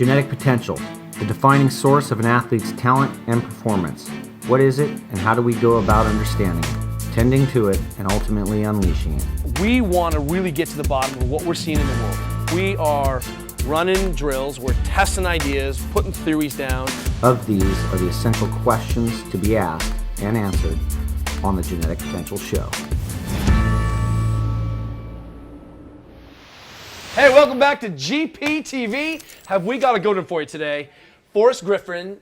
Genetic potential, the defining source of an athlete's talent and performance. What is it, and how do we go about understanding it, tending to it, and ultimately unleashing it? We want to really get to the bottom of what we're seeing in the world. We are running drills, we're testing ideas, putting theories down. Of these are the essential questions to be asked and answered on the Genetic Potential Show. Hey, welcome back to GPTV. Have we got a good one for you today? Forrest Griffin,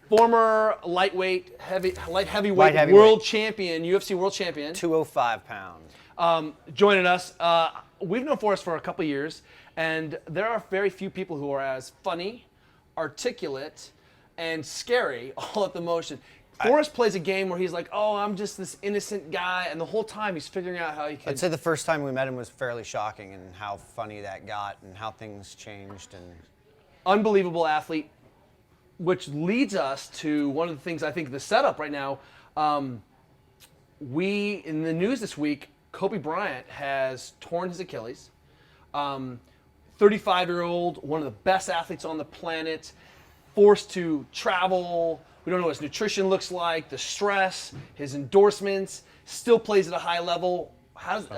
former light heavyweight world champion, UFC world champion. 205 pounds. Joining us. We've known Forrest for a couple years, and there are very few people who are as funny, articulate, and scary all at the motion. Forrest plays a game where he's like, oh, I'm just this innocent guy, and the whole time he's figuring out how he can... I'd say the first time we met him was fairly shocking, and how funny that got and how things changed. And unbelievable athlete, which leads us to one of the things I think the setup right now. In the news this week, Kobe Bryant has torn his Achilles. 35-year-old, one of the best athletes on the planet, forced to travel. We don't know what his nutrition looks like, the stress, his endorsements, still plays at a high level.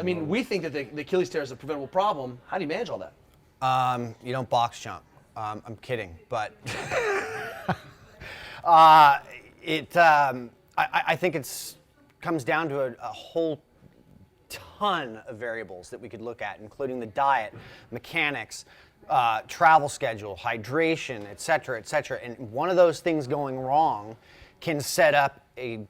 We think that the Achilles tear is a preventable problem. How do you manage all that? You don't box jump. I'm kidding, but I think it comes down to a whole ton of variables that we could look at, including the diet, mechanics, travel schedule, hydration, et cetera, et cetera. And one of those things going wrong can set up a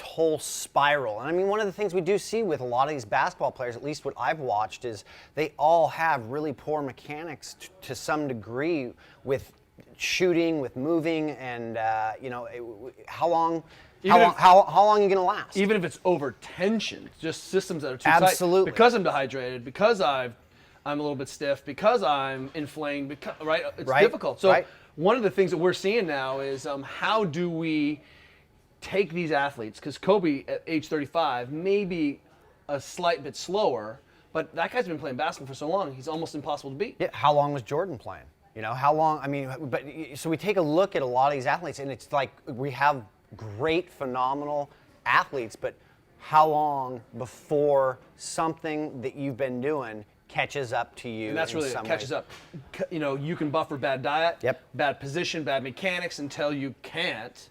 whole spiral. And I mean, one of the things we do see with a lot of these basketball players, at least what I've watched, is they all have really poor mechanics to some degree with shooting, with moving, and how long are you going to last? Even if it's over tension, just systems that are too Absolutely. tight. Because I'm dehydrated, because I'm a little bit stiff, because I'm inflamed, right? It's difficult. So one of the things that we're seeing now is how do we take these athletes, because Kobe at age 35 may be a slight bit slower, but that guy's been playing basketball for so long, he's almost impossible to beat. Yeah, how long was Jordan playing? You know, how long, so we take a look at a lot of these athletes, and it's like we have great, phenomenal athletes, but how long before something that you've been doing catches up to you? And that's really it, catches up. You know, you can buffer bad diet, bad position, bad mechanics until you can't.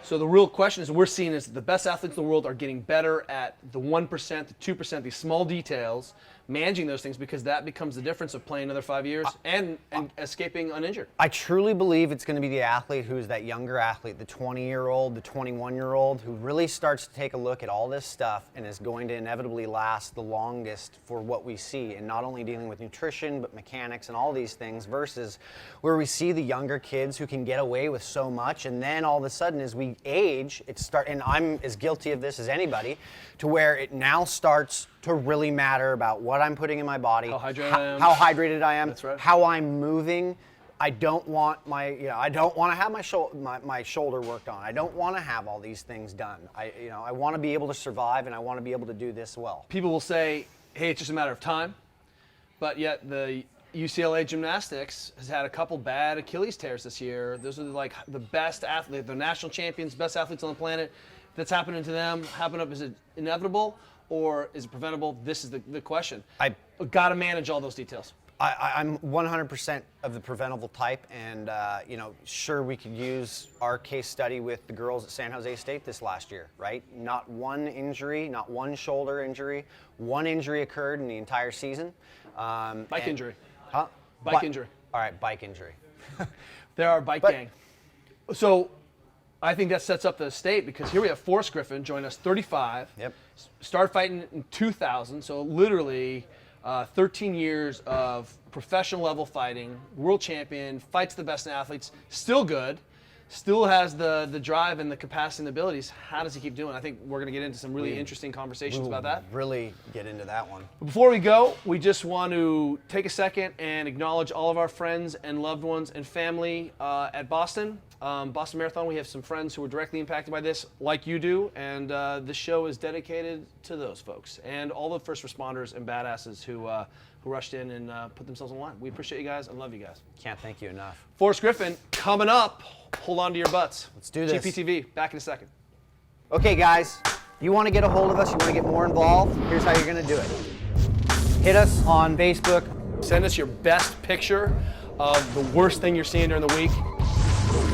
So the real question is, we're seeing is the best athletes in the world are getting better at the 1%, the 2%, these small details, managing those things, because that becomes the difference of playing another 5 years and escaping uninjured. I truly believe it's going to be the athlete who's that younger athlete, the 20-year-old, the 21-year-old, who really starts to take a look at all this stuff and is going to inevitably last the longest for what we see, and not only dealing with nutrition, but mechanics and all these things, versus where we see the younger kids who can get away with so much, and then all of a sudden as we age, and I'm as guilty of this as anybody, to where it now starts to really matter about what I'm putting in my body, how hydrated I am, That's right. how I'm moving. I don't want I don't want to have my shoulder worked on. I don't want to have all these things done. I want to be able to survive, and I want to be able to do this well. People will say, hey, it's just a matter of time, but yet the UCLA gymnastics has had a couple bad Achilles tears this year. Those are like the best athletes, the national champions, best athletes on the planet. That's happening to them. Is it inevitable or is it preventable? This is the question. I've got to manage all those details. I'm 100% of the preventable type, and sure, we could use our case study with the girls at San Jose State this last year, right? Not one injury, not one shoulder injury. One injury occurred in the entire season. Bike injury. Huh? Bike injury. All right, bike injury. There are bike gang. So I think that sets up the state, because here we have Forrest Griffin join us, 35. Yep. Started fighting in 2000, so literally 13 years of professional level fighting, world champion, fights the best athletes, still good. still has the drive and the capacity and the abilities. How does he keep doing? I think we're going to get into some really interesting conversations about that. Really get into that one. Before we go, we just want to take a second and acknowledge all of our friends and loved ones and family at Boston. Boston Marathon, we have some friends who were directly impacted by this, like you do, and this show is dedicated to those folks and all the first responders and badasses who rushed in and put themselves on the line. We appreciate you guys and love you guys. Can't thank you enough. Forrest Griffin, coming up. Hold on to your butts. Let's do this. GPTV, back in a second. Okay, guys, you want to get a hold of us, you want to get more involved, here's how you're going to do it. Hit us on Facebook. Send us your best picture of the worst thing you're seeing during the week.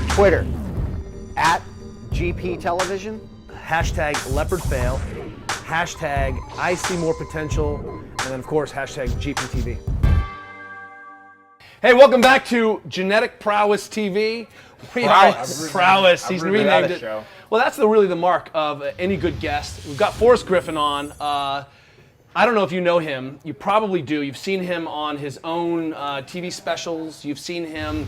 Twitter, at GP Television. Hashtag leopard fail. Hashtag I see more potential. And then, of course, hashtag GPTV. Hey, welcome back to Genetic Prowess TV. Prowess. He's renamed it. Show. Well, that's really the mark of any good guest. We've got Forrest Griffin on. I don't know if you know him. You probably do. You've seen him on his own TV specials. You've seen him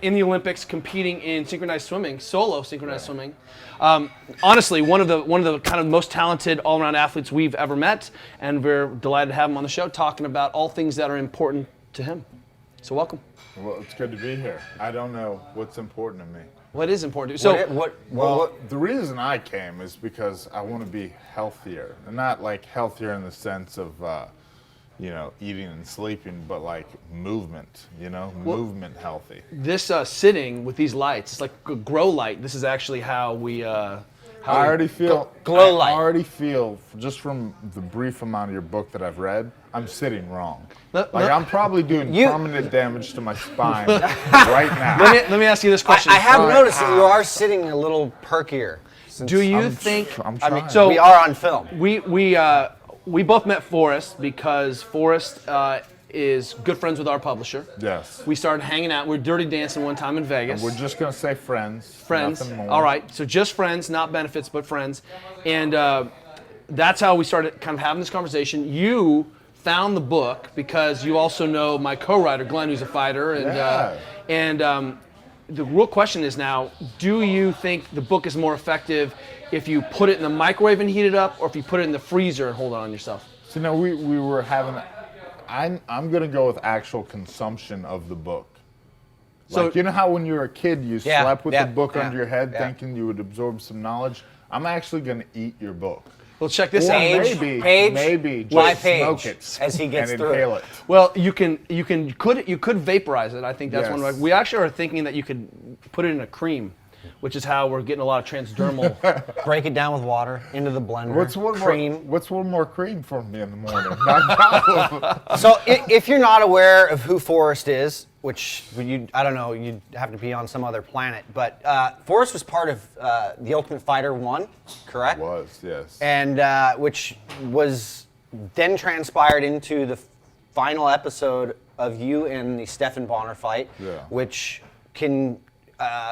in the Olympics competing in synchronized swimming, solo synchronized swimming. Honestly, one of the kind of most talented all-around athletes we've ever met, and we're delighted to have him on the show talking about all things that are important to him. So welcome. Well, it's good to be here. I don't know what's important to me. What is important to you? Well, the reason I came is because I want to be healthier. And not like healthier in the sense of, eating and sleeping, but like movement, movement healthy. This sitting with these lights, it's like a grow light. This is actually how we... I already feel glow light. I already feel just from the brief amount of your book that I've read, I'm sitting wrong. I'm probably doing permanent damage to my spine right now. Let me ask you this question. I have noticed that you are sitting a little perkier. Do you think? I'm trying. So we are on film. We both met Forrest because Forrest is good friends with our publisher. Yes. We started hanging out. We were dirty dancing one time in Vegas. We're just going to say friends. Friends. Nothing more. All right. So just friends, not benefits, but friends. And that's how we started kind of having this conversation. You found the book because you also know my co-writer, Glenn, who's a fighter. And, the real question is now, do you think the book is more effective if you put it in the microwave and heat it up, or if you put it in the freezer and hold it on yourself? So now we were having... I'm going to go with actual consumption of the book. Like, you know how when you were a kid you slept with the book under your head thinking you would absorb some knowledge? I'm actually going to eat your book. Well, check this Or out. maybe just smoke it as he gets and through inhale it. Well, you could vaporize it. I think that's one way. Yes. We actually are thinking that you could put it in a cream, which is how we're getting a lot of transdermal. Break it down with water into the blender. What's one more cream for me in the morning? Not a problem. So if you're not aware of who Forrest is, which I don't know, you'd have to be on some other planet, but Forrest was part of The Ultimate Fighter 1, correct? Was, yes. And which was then transpired into the final episode of you and the Stephan Bonner fight, which can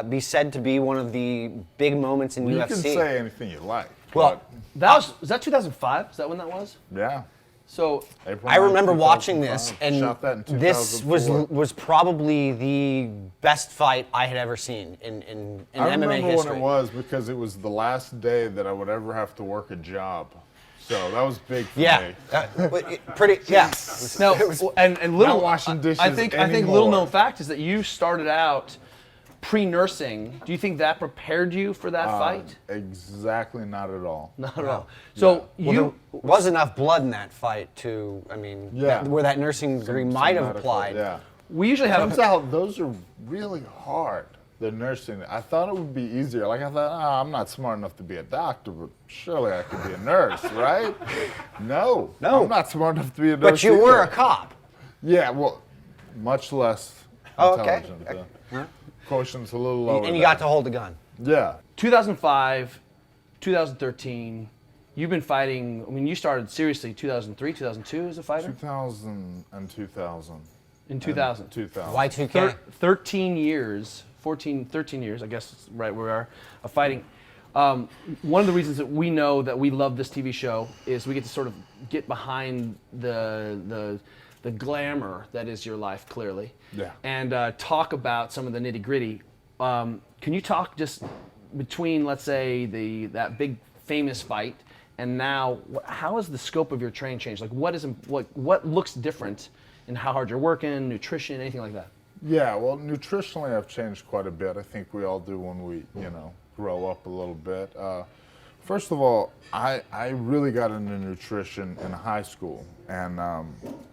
be said to be one of the big moments in UFC. You can say anything you like. Well, Was that 2005? Is that when that was? Yeah. So April I remember 9th, watching this, 2005. and Shot that in this 2004. was probably the best fight I had ever seen in I MMA remember history. when it was because it was the last day that I would ever have to work a job. So that was big for me. Pretty. Yeah. now, and little Not washing dishes I think anymore. little known fact is that you started out pre-nursing. Do you think that prepared you for that fight? Exactly, not at all. Not at all. So There was enough blood in that fight to, where that nursing degree might have medical, applied. Yeah. we usually have. Turns out those are really hard. The nursing. I thought it would be easier. Like I thought, I'm not smart enough to be a doctor, but surely I could be a nurse, right? No, I'm not smart enough to be a nurse. But you were a cop. Yeah, well, much less intelligent. Quotient's a little lower. And you got to hold the gun. Yeah. 2005, 2013. You've been fighting. I mean, you started seriously 2003, 2002 as a fighter. 2000 and 2000. In 2000. 2000. Y2K. 13 years, 13 years, I guess is right where we are, of fighting. One of the reasons that we know that we love this TV show is we get to sort of get behind the glamour that is your life, clearly. Yeah. And talk about some of the nitty-gritty. Can you talk just between, let's say, that big famous fight and now, how has the scope of your training changed? Like, what looks different in how hard you're working, nutrition, anything like that? Yeah, well, nutritionally, I've changed quite a bit. I think we all do when we, grow up a little bit. First of all, I really got into nutrition in high school, and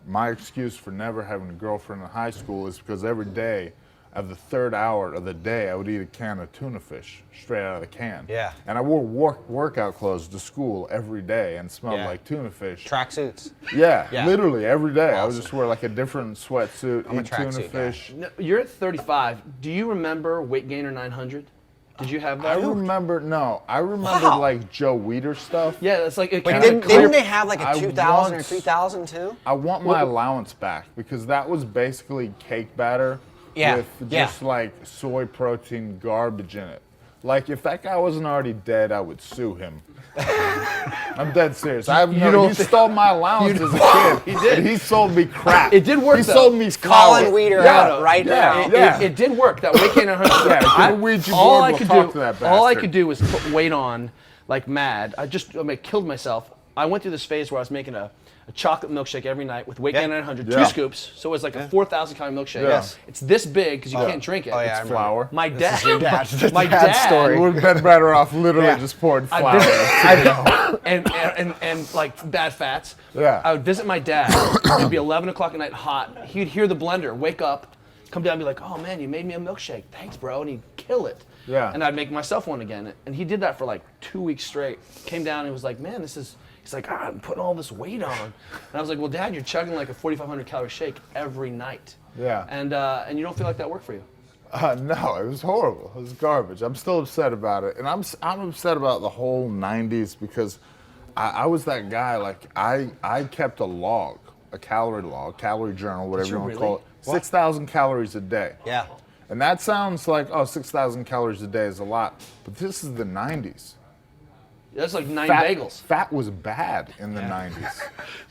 my excuse for never having a girlfriend in high school is because every day, at the third hour of the day, I would eat a can of tuna fish straight out of the can. Yeah. And I wore workout clothes to school every day and smelled like tuna fish. Tracksuits. Yeah, literally every day. Awesome. I would just wear like a different sweatsuit, I'm a eat tuna tracksuit fish. No, you're at 35. Do you remember Weight Gainer 900? Did you have that? I remember Wow. like Joe Weider stuff. Yeah, it's like it Wait, kinda didn't they have like a I 2000 or want- 3000 too? I want my allowance back because that was basically cake batter with just like soy protein garbage in it. Like if that guy wasn't already dead, I would sue him. I'm dead serious. He stole my allowance as a kid. He did. And he sold me crap. It did work, He though. sold me flour. Colin Weeder Yeah, out right now. It did work. That Weight Gainer 100. Yeah, if you're a Ouija all board, I we'll could talk do, to that all I bastard. could do was put weight on like mad. I killed myself. I went through this phase where I was making a chocolate milkshake every night with Weight Gainer 900, Yeah. 2 scoops. So it was like a 4,000 calorie milkshake. Yeah. Yes. It's this big because you can't drink it. Oh, yeah, It's Flour. my dad. My dad's story. We would have been better off literally just pouring flour. and like bad fats. Yeah. I would visit my dad. It'd be 11 o'clock at night, hot. He'd hear the blender, wake up, come down, and be like, "Oh man, you made me a milkshake. Thanks, bro." And he'd kill it. Yeah. And I'd make myself one again. And he did that for like 2 weeks straight. Came down and was like, "Man, this is." He's like, "I'm putting all this weight on." And I was like, "Well, Dad, you're chugging like a 4,500 calorie shake every night." Yeah. And you don't feel like that worked for you? No, it was horrible. It was garbage. I'm still upset about it, and I'm upset about the whole '90s because I was that guy. Like I kept a log, a calorie log, calorie journal, whatever you want to call it. 6,000 calories a day. Yeah. And that sounds like 6,000 calories a day is a lot, but this is the '90s. That's like 9 bagels. Fat was bad in the '90s.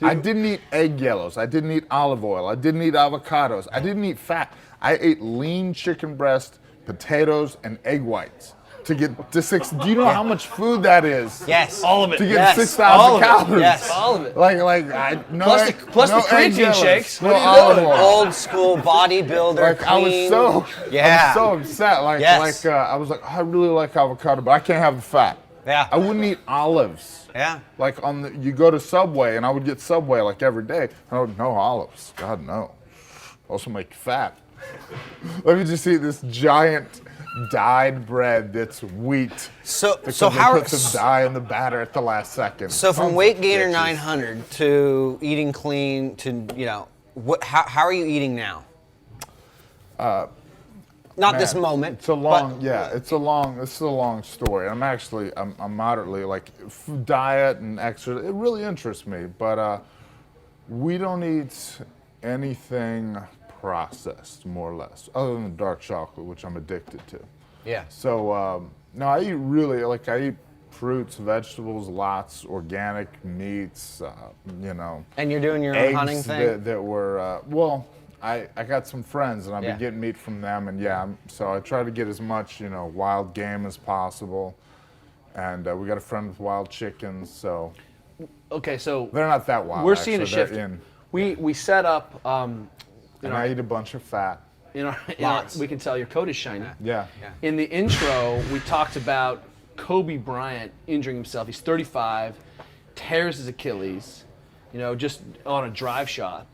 I didn't eat egg yellows. I didn't eat olive oil. I didn't eat avocados. I didn't eat fat. I ate lean chicken breast, potatoes, and egg whites to get to 6. Do you know how much food that is? Yes. All of it. To get Yes. 6,000 calories. Yes. All of it. Plus the creatine shakes. No What are you olive doing? oil. Old school bodybuilder. Like I was clean. so upset. Yes. I was like, I really like avocado, but I can't have the fat. Yeah. I wouldn't eat olives. Yeah. Like you go to Subway, and I would get Subway like every day. Oh, no olives. God, no. Also make you fat. Let me just eat this giant dyed bread that's wheat. So Because so they how put some dye in the batter at the last second. so from Sons of Weight Gainer bitches. 900 to eating clean to how are you eating now? Not this Man, moment. It's a long, it's a long story. I'm moderately like diet and exercise. It really interests me, but we don't eat anything processed, more or less, other than dark chocolate, which I'm addicted to. Yeah. So no, I eat fruits, vegetables, lots, organic meats. And you're doing your own eggs hunting thing? that were I got some friends and I've been getting meat from them, and so I try to get as much wild game as possible, and we got a friend with wild chickens, so Okay, so they're not that wild. we're seeing a actually. shift. They're in, We set up. and I eat a bunch of fat. We can tell your coat is shiny. Yeah. In the intro, we talked about Kobe Bryant injuring himself. He's 35, tears his Achilles, just on a drive shot.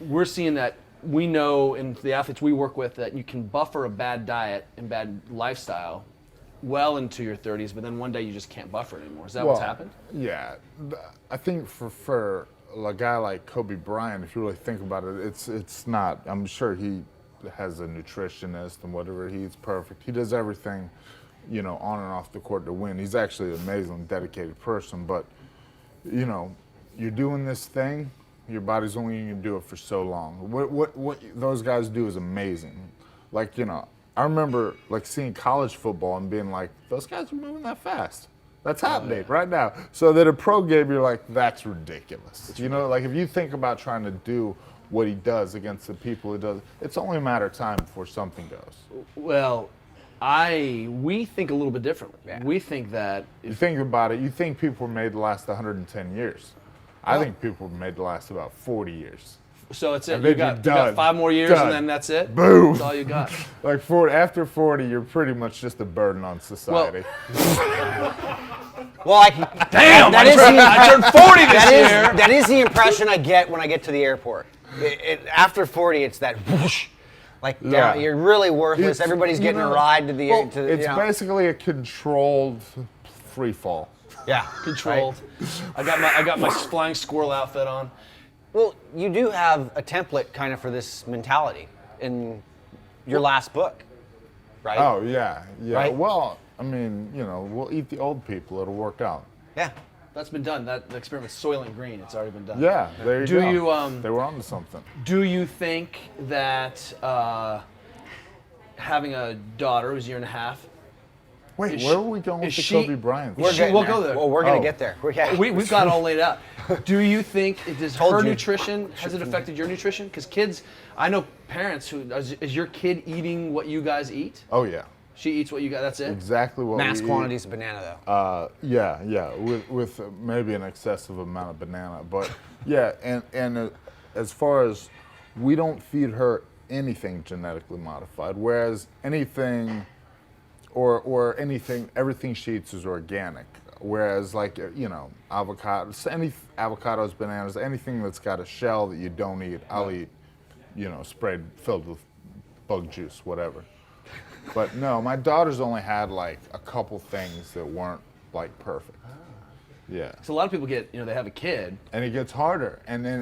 We're seeing that we know in the athletes we work with that you can buffer a bad diet and bad lifestyle well into your 30s, but then one day you just can't buffer it anymore. Is that what's happened? Yeah. I think for a guy like Kobe Bryant, if you really think about it, it's not. I'm sure he has a nutritionist and whatever. He's perfect. He does everything, on and off the court to win. He's actually an amazingly dedicated person, but, you're doing this thing, your body's only going to do it for so long. What those guys do is amazing. Like, I remember like seeing college football and being like, those guys are moving that fast. That's happening right now. So that a pro game, you're like, that's ridiculous. Like if you think about trying to do what he does against the people he does. It's only a matter of time before something goes. Well, we think a little bit differently. Yeah. We think that you think about it, you think people were made to last 110 years. I think people were made to last about 40 years. So it's it. You got 5 more years, and then that's it. Boom. That's all you got. Like after 40, you're pretty much just a burden on society. Well, damn! I turned 40 this year. That is the impression I get when I get to the airport. After 40, it's that whoosh. Like, you're really worthless. Everybody's getting a ride to the. It's basically a controlled free fall. Yeah, controlled. Right? I got my flying squirrel outfit on. Well, you do have a template kind of for this mentality in your last book, right? Oh yeah. Right? Well, I mean, we'll eat the old people. It'll work out. Yeah. That's been done. The experiment with Soylent Green, it's already been done. Yeah, there you go. They were onto something. Do you think that having a daughter who's a year and a half? Wait, where are we going with the Kobe Bryant? We'll go there. Well, we're going to get there. We've got it all laid out. Do you think nutrition, has it affected your nutrition? Because kids, I know parents is your kid eating what you guys eat? Oh, yeah. She eats what you got, that's it? Exactly what Mass we quantities of banana, though. Yeah, with maybe an excessive amount of banana. But, yeah, and as far as we don't feed her anything genetically modified, whereas anything... Or anything, everything she eats is organic. Whereas, like, avocados, avocados, bananas, anything that's got a shell that you don't eat, I'll eat, filled with bug juice, whatever. But no, my daughter's only had, like, a couple things that weren't, like, perfect. Yeah. So a lot of people get, they have a kid. And it gets harder. And then,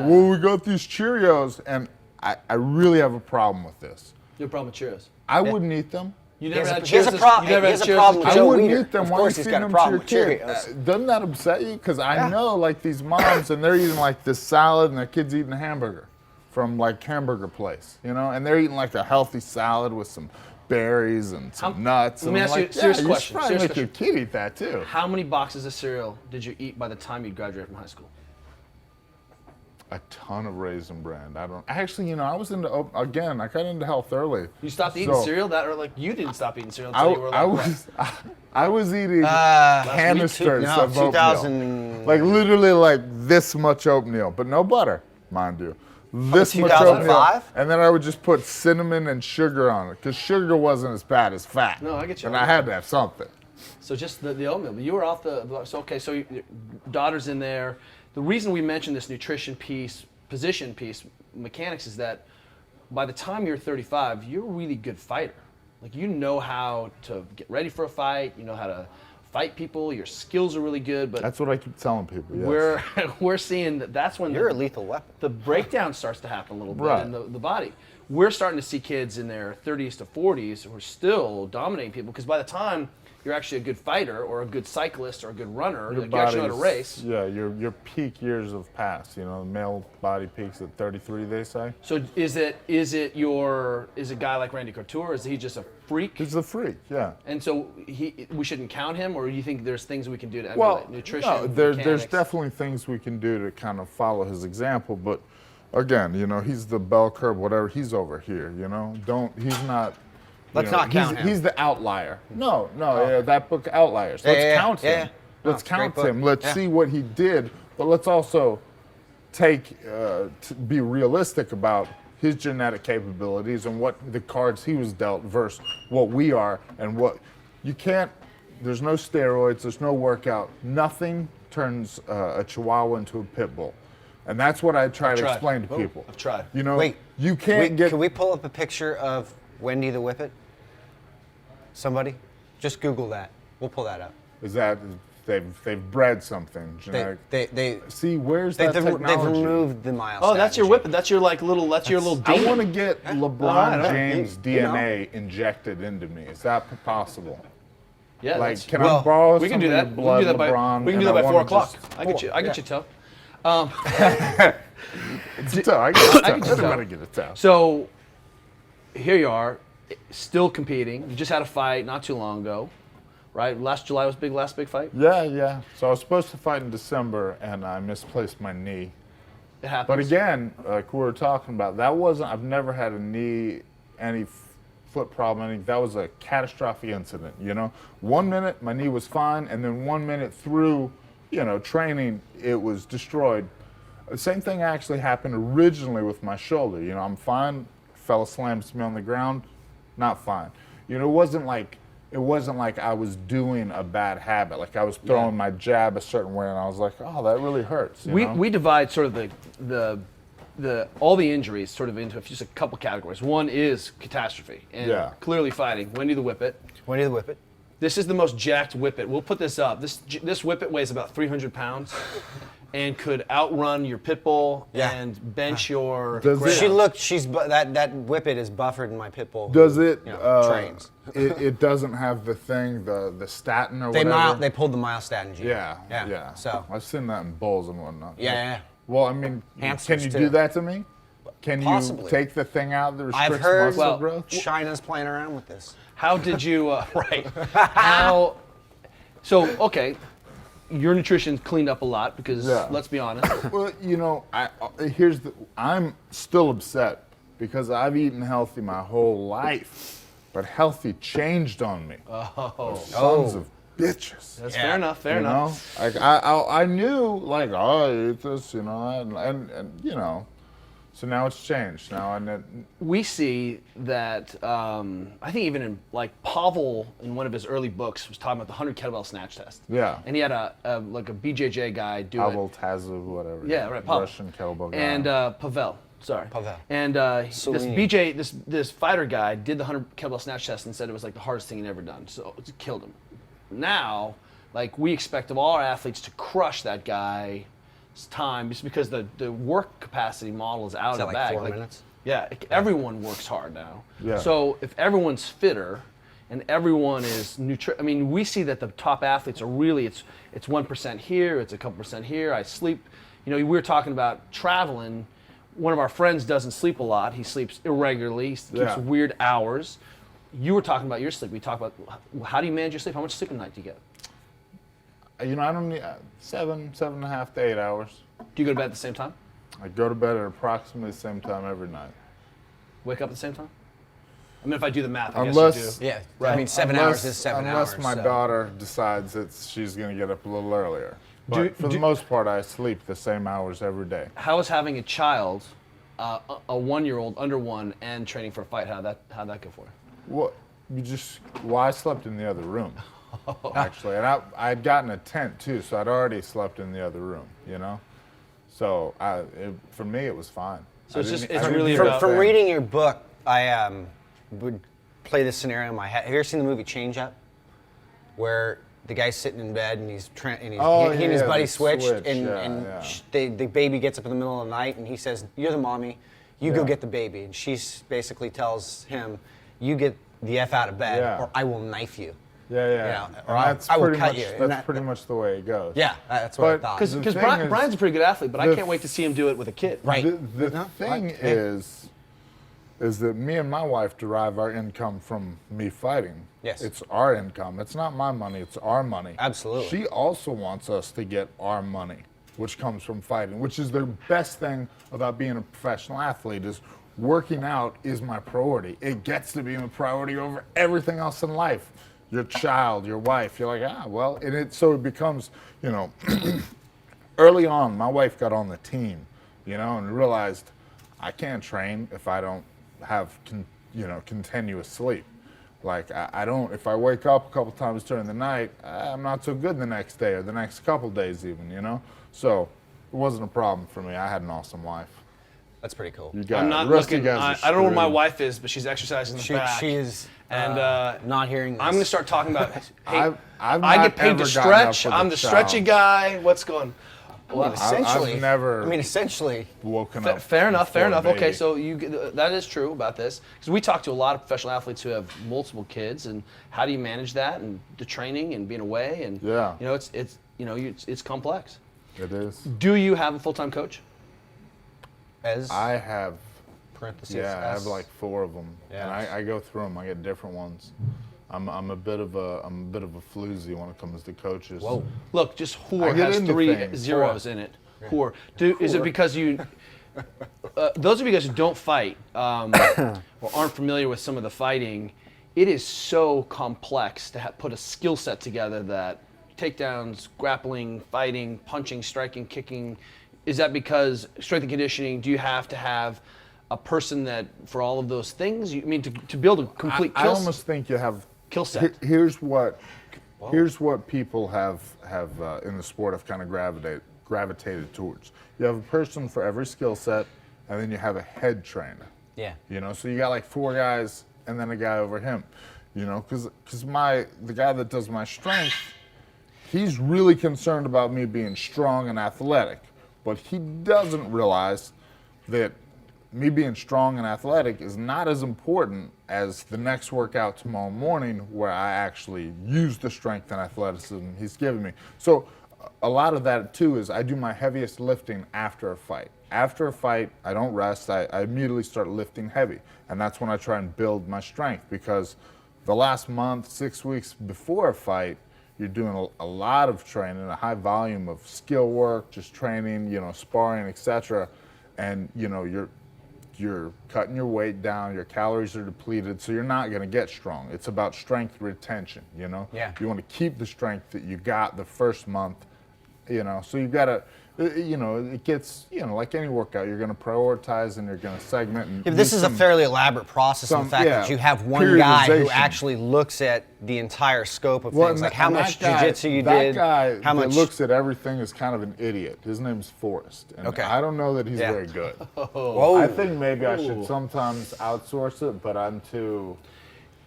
we got these Cheerios, and I really have a problem with this. You have a problem with Cheerios? I wouldn't eat them. You never had Cheerios. He has a problem with I Joe wouldn't Weider. eat them. Of Why course are you he's feeding got a them problem to your with kid? Cheerios. Doesn't that upset you? Because I know, like, these moms, and they're eating, like, this salad, and their kid's eating a hamburger from, like, hamburger place, and they're eating, like, a healthy salad with some berries and some nuts. Let me ask you a serious question. You should probably make your kid eat that, too. How many boxes of cereal did you eat by the time you graduated from high school? A ton of Raisin Bran. I was into, again, I got into health early. You stopped eating cereal? You didn't stop eating cereal until you were like I was eating canisters of oatmeal. Like, literally, like, this much oatmeal, but no butter, mind you. This much oatmeal. And then I would just put cinnamon and sugar on it, because sugar wasn't as bad as fat. No, I get you. And I had to have something. So just the oatmeal. But you were off so your daughter's in there. The reason we mentioned this nutrition piece, position piece, mechanics is that by the time you're 35, you're a really good fighter. Like, you know how to get ready for a fight, you know how to fight people, your skills are really good, but that's what I keep telling people. Yes. We're seeing that's when you're a lethal weapon. The breakdown starts to happen a little bit in the body. We're starting to see kids in their 30s to 40s who are still dominating people, because by the time you're actually a good fighter or a good cyclist or a good runner, you actually know how to race. Yeah, your peak years have passed. Male body peaks at 33, they say. So is it a guy like Randy Couture? Is he just a freak? He's a freak, yeah. And so we shouldn't count him, or do you think there's things we can do to emulate nutrition? No, there's definitely things we can do to kind of follow his example, but again, he's the bell curve, whatever. He's over here, he's not. Let's not count him. He's the outlier. No, that book, Outliers. Let's count him. Let's count him. Let's see what he did, but let's also be realistic about his genetic capabilities and what the cards he was dealt versus what we are, and what you can't. There's no steroids. There's no workout. Nothing turns a Chihuahua into a pit bull. And that's what I try to explain to people. I've tried. Wait, you can't get. Can we pull up a picture of Wendy the Whippet? Somebody, just Google that. We'll pull that up. Is that they've bred something genetic? They see where's that technology? They've removed the milestones. Oh, that's your Whippet. That's your little. That's your little. Demon. I want to get LeBron James DNA injected into me. Is that possible? Yeah. Like, can I borrow some of the blood, LeBron? We can do that by 4 o'clock. I get you. I get you, Toe. It's a toe. I get a toe. So here you are, still competing. You just had a fight not too long ago, right? Last July was last big fight? Yeah. So I was supposed to fight in December, and I misplaced my knee. It happens. But again, like we were talking about, that wasn't. I've never had any foot problem. That was a catastrophic incident. 1 minute my knee was fine, and then 1 minute through, training, it was destroyed. The same thing actually happened originally with my shoulder. I'm fine. Fella slams me on the ground, not fine. It wasn't like I was doing a bad habit. Like I was throwing my jab a certain way, and I was like, oh, that really hurts. We divide sort of all the injuries sort of into just a couple categories. One is catastrophe and clearly fighting. Wendy the Whippet. Wendy the Whippet. This is the most jacked whippet. We'll put this up. This whippet weighs about 300 pounds. And could outrun your pit bull and bench your. That whippet is buffered in my pit bull. Does it? Trains. It doesn't have the thing, the statin or whatever. They pulled the myostatin gene. Yeah. So I've seen that in bulls and whatnot. Yeah. Well, I mean, Hamsters can you too. do that to me? Can Possibly. you take the thing out that restricts I've heard muscle growth? China's playing around with this. How did you? Right. How? So okay. Your nutrition's cleaned up a lot because let's be honest. Well, I'm still upset because I've eaten healthy my whole life, but healthy changed on me. Sons of bitches. That's fair enough. Fair enough. Like I knew, like, I ate this, and so now it's changed. We see that I think even in like Pavel in one of his early books was talking about the 100 kettlebell snatch test. Yeah. And he had a BJJ guy do Pavel it. Tazov, whatever. Yeah, right. Pavel. Russian kettlebell guy. And Pavel. Sorry. Pavel. And this fighter guy did the 100 kettlebell snatch test and said it was like the hardest thing he'd ever done. So it killed him. Now, like we expect of all our athletes to crush that guy. Time just because the work capacity model is out of the like bag. 4 minutes? Yeah, everyone works hard now. Yeah. So if everyone's fitter and everyone is I mean, we see that the top athletes are really it's 1% here, it's a couple percent here. I sleep. We were talking about traveling. One of our friends doesn't sleep a lot. He sleeps irregularly. He keeps weird hours. You were talking about your sleep. We talked about how do you manage your sleep? How much sleep a night do you get? I don't need 7.5 to 8 hours. Do you go to bed at the same time? I go to bed at approximately the same time every night. Wake up at the same time? I mean, if I do the math, I Unless- guess you do. Yeah. Right. I mean, 7 hours is 7 hours. Unless my daughter decides that she's going to get up a little earlier. But for the do- most part, I sleep the same hours every day. How is having a child, a 1-year-old under 1, and training for a fight? How'd that go for you? Well, I slept in the other room, actually. And I had gotten a tent, too, so I'd already slept in the other room, So for me, it was fine. So it's I didn't really hear about- a From thing. reading your book, I would play this scenario in my head. Have you ever seen the movie Change Up? Where the guy's sitting in bed and he and his buddy the switched, switch, and the baby gets up in the middle of the night and he says, "You're the mommy, you go get the baby," and she basically tells him, "You get the F out of bed, or I will knife you." Yeah. Or And I will pretty cut much, you. And That's pretty much the way it goes. Yeah, that's what I But- thought. Because The thing is- Brian's a pretty good athlete, but I can't wait to see him do it with a kid. Right. The thing is that me and my wife derive our income from me fighting. Yes. It's our income. It's not my money, it's our money. Absolutely. She also wants us to get our money, which comes from fighting, which is the best thing about being a professional athlete is working out is my priority. It gets to be a priority over everything else in life. Your child, your wife, you're like, so it becomes, early on, my wife got on the team, and realized I can't train if I don't have, continuous sleep. Like I don't, if I wake up a couple times during the night, I'm not so good the next day or the next couple days even, So it wasn't a problem for me. I had an awesome life. That's pretty cool. You got I'm it. not The rest of looking. you guys are I don't know where my screwed. wife is, but she's exercising in the back. She is And not hearing this. I'm going to start talking about. Hey, I've I not get paid ever to gotten up stretch. with I'm a the child. stretchy guy. What's going? Well, essentially, I've never essentially, woken up. Fair enough. Fair enough. before a Okay, baby. so that is true about this because we talk to a lot of professional athletes who have multiple kids, and how do you manage that and the training and being away and it's complex. It is. Do you have a full-time coach? as I have. parentheses. Yeah, I have S. like 4 of them, Yeah. and I go through them. I get different ones. I'm a bit of a floozy when it comes to coaches. Whoa. Look, just I whore get has into 3 things. zeros in it. Poor. Is it because you? Those of you guys who don't fight or aren't familiar with some of the fighting, it is so complex to put a skill set together that takedowns, grappling, fighting, punching, striking, kicking. Is that because strength and conditioning? Do you have to have a person that for all of those things? I mean, to build a complete I almost think you have kill set. Here's what people have in the sport have kind of gravitated towards. You have a person for every skill set, and then you have a head trainer. Yeah. You know, so you got like 4 guys and then a guy over him. You know, because the guy that does my strength, he's really concerned about me being strong and athletic, but he doesn't realize that me being strong and athletic is not as important as the next workout tomorrow morning where I actually use the strength and athleticism he's giving me. So a lot of that too is I do my heaviest lifting after a fight. After a fight, I don't rest, I immediately start lifting heavy. And that's when I try and build my strength, because the last month, 6 weeks before a fight, you're doing a lot of training, a high volume of skill work, just training, you know, sparring, etc. And you know, you're cutting your weight down, your calories are depleted, so you're not going to get strong. It's about strength retention, you know? Yeah. You want to keep the strength that you got the first month, you know? So you've got to, you know, it gets, you know, like any workout, you're going to prioritize and you're going to segment. And this is a fairly elaborate process in the fact that you have one guy who actually looks at the entire scope of things, like how much jiu-jitsu you did. That guy how much looks at everything is kind of an idiot. His name's Forrest. And I don't know that he's very good. I think maybe I should sometimes outsource it, but I'm too...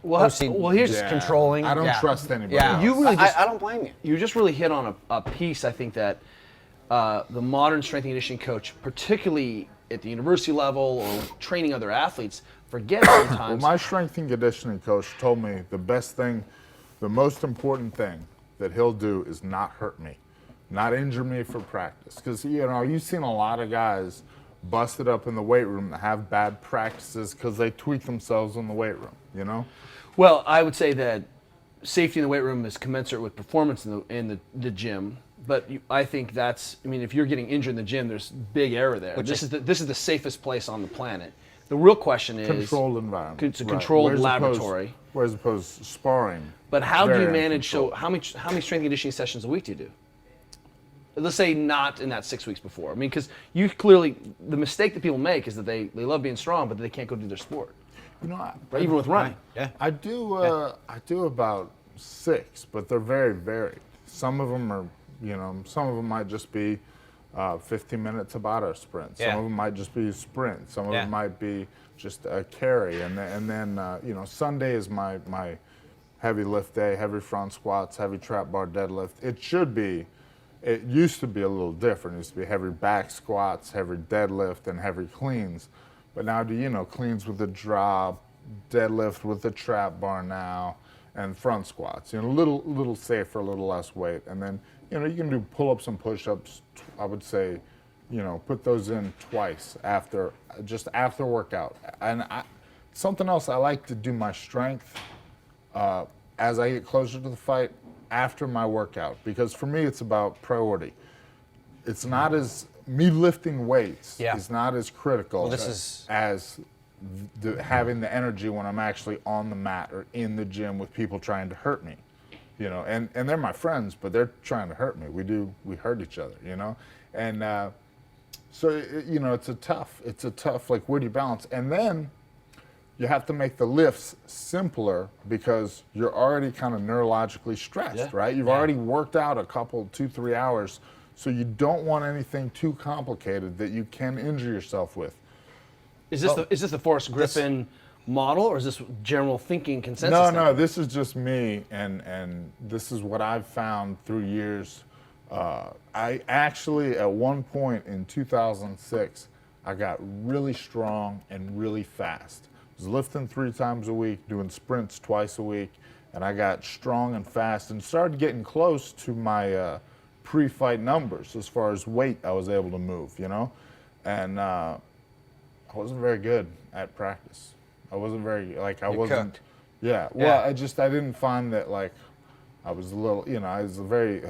Well, here's controlling. I don't trust anybody else. You really I don't blame you. You just really hit on a piece, I think, that the modern strength and conditioning coach, particularly at the university level or training other athletes, forget sometimes. Well, my strength and conditioning coach told me the best thing, the most important thing that he'll do is not hurt me, not injure me for practice. Because, you know, you've seen a lot of guys busted up in the weight room that have bad practices because they tweak themselves in the weight room, you know? Well, I would say that safety in the weight room is commensurate with performance in the gym. But I think that's, I mean, if you're getting injured in the gym, there's big error there. This is the safest place on the planet. The real question is controlled environment. It's a controlled laboratory. Whereas opposed to sparring. But how do you manage? So how many strength and conditioning sessions a week do you do? Let's say not in that 6 weeks before. I mean, because you clearly, the mistake that people make is that they love being strong, but they can't go do their sport. You know, even with running. I do about 6, but they're very varied. Some of them are, you know, some of them might just be 15 minutes Tabata sprint. Some of them might just be a sprint. Some of them might be just a carry. And then you know, Sunday is my heavy lift day, heavy front squats, heavy trap bar deadlift. It used to be a little different. It used to be heavy back squats, heavy deadlift, and heavy cleans. But now, you know, cleans with a drop, deadlift with a trap bar now, and front squats. You know, a little safer, a little less weight. And then, you know, you can do pull-ups and push-ups. I would say, you know, put those in twice after workout. And something else, I like to do my strength as I get closer to the fight after my workout, because for me it's about priority. It's not as me lifting weights is not as critical as having the energy when I'm actually on the mat or in the gym with people trying to hurt me. You know, and they're my friends, but they're trying to hurt me. We hurt each other, you know? And so, you know, it's a tough, like, where do you balance? And then you have to make the lifts simpler because you're already kind of neurologically stressed, right? You've already worked out a couple, 2-3 hours, so you don't want anything too complicated that you can injure yourself with. Is this the Forrest Griffin model, or is this general thinking consensus? No, this is just me, and this is what I've found through years. I actually, at one point in 2006, I got really strong and really fast. I was lifting 3 times a week, doing sprints twice a week, and I got strong and fast and started getting close to my pre-fight numbers as far as weight I was able to move, you know? And I wasn't very good at practice. I wasn't very, like, I wasn't. Cooked. Yeah, well, I didn't find that, like, I was a little, you know, I was very,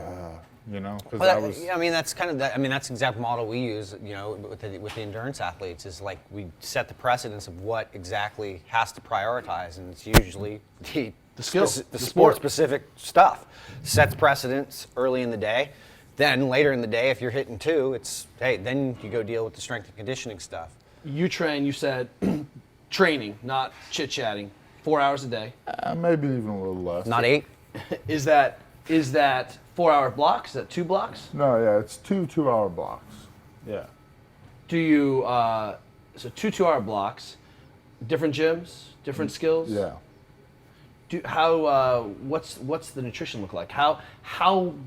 you know, because I mean, that's kind of that. I mean, that's the exact model we use, you know, with the endurance athletes. Is like we set the precedence of what exactly has to prioritize, and it's usually the skills, the sport-specific stuff. Sets precedence early in the day. Then later in the day, if you're hitting 2, it's hey, then you go deal with the strength and conditioning stuff. You train. You said training, not chit-chatting. 4 hours a day. Maybe even a little less. Not 8. Is that 4-hour blocks? Is that 2 blocks? No, yeah, it's 2 2-hour blocks. Yeah. Do you so 2 2-hour blocks, different gyms, different skills? Yeah. What's the nutrition look like? How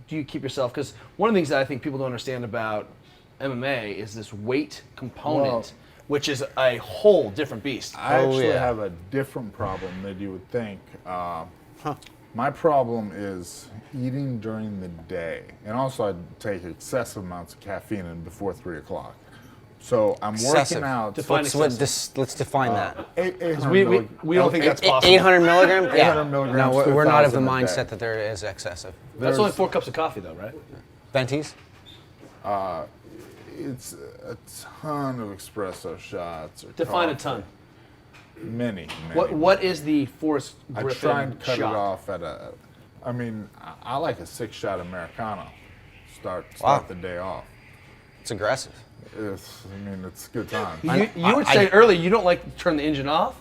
do you keep yourself? Because one of the things that I think people don't understand about MMA is this weight component, which is a whole different beast. I actually have a different problem than you would think. My problem is eating during the day, and also I take excessive amounts of caffeine in before 3 o'clock. So I'm working out. Let's define that. 'Cause we don't think that's possible. 800 milligrams? 800 milligrams. No, we're not of the 2,000 a mindset day. that there is excessive. That's only 4 cups of coffee, though, right? Ventis? It's a ton of espresso shots. Or Define a coffee. ton. Many. What is the Forrest I Griffin try and cut shot? it off at a. I mean, I like a 6-shot Americano. Start the day off. It's aggressive. It's a good time. You were saying earlier you don't like to turn the engine off.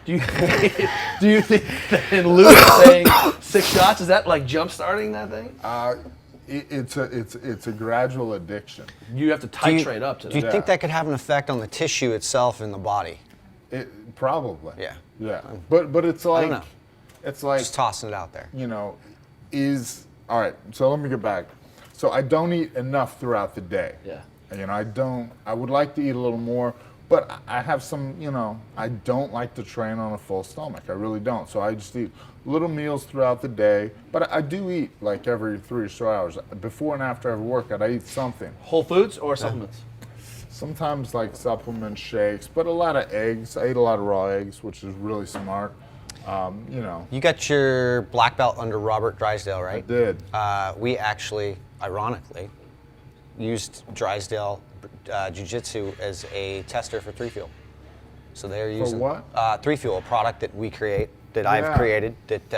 Do you think that in lieu of saying 6 shots, is that like jump starting that thing? It's a gradual addiction. You have to titrate up to that. Do you think that could have an effect on the tissue itself in the body? It probably. Yeah. Yeah. But it's like I don't know. It's like Just tossing it out there. you know, all right. So let me get back. So I don't eat enough throughout the day. Yeah. You know, I would like to eat a little more, but I have some, you know, I don't like to train on a full stomach. I really don't. So I just eat little meals throughout the day, but I do eat like every 3 or 4 hours. Before and after every workout, I eat something. Whole foods or supplements? Sometimes like supplement shakes, but a lot of eggs. I eat a lot of raw eggs, which is really smart. You know. You got your black belt under Robert Drysdale, right? I did. We actually, ironically, used Drysdale Jiu-Jitsu as a tester for 3-Fuel. So they're using what? 3-Fuel, a product that we create, that I've created, that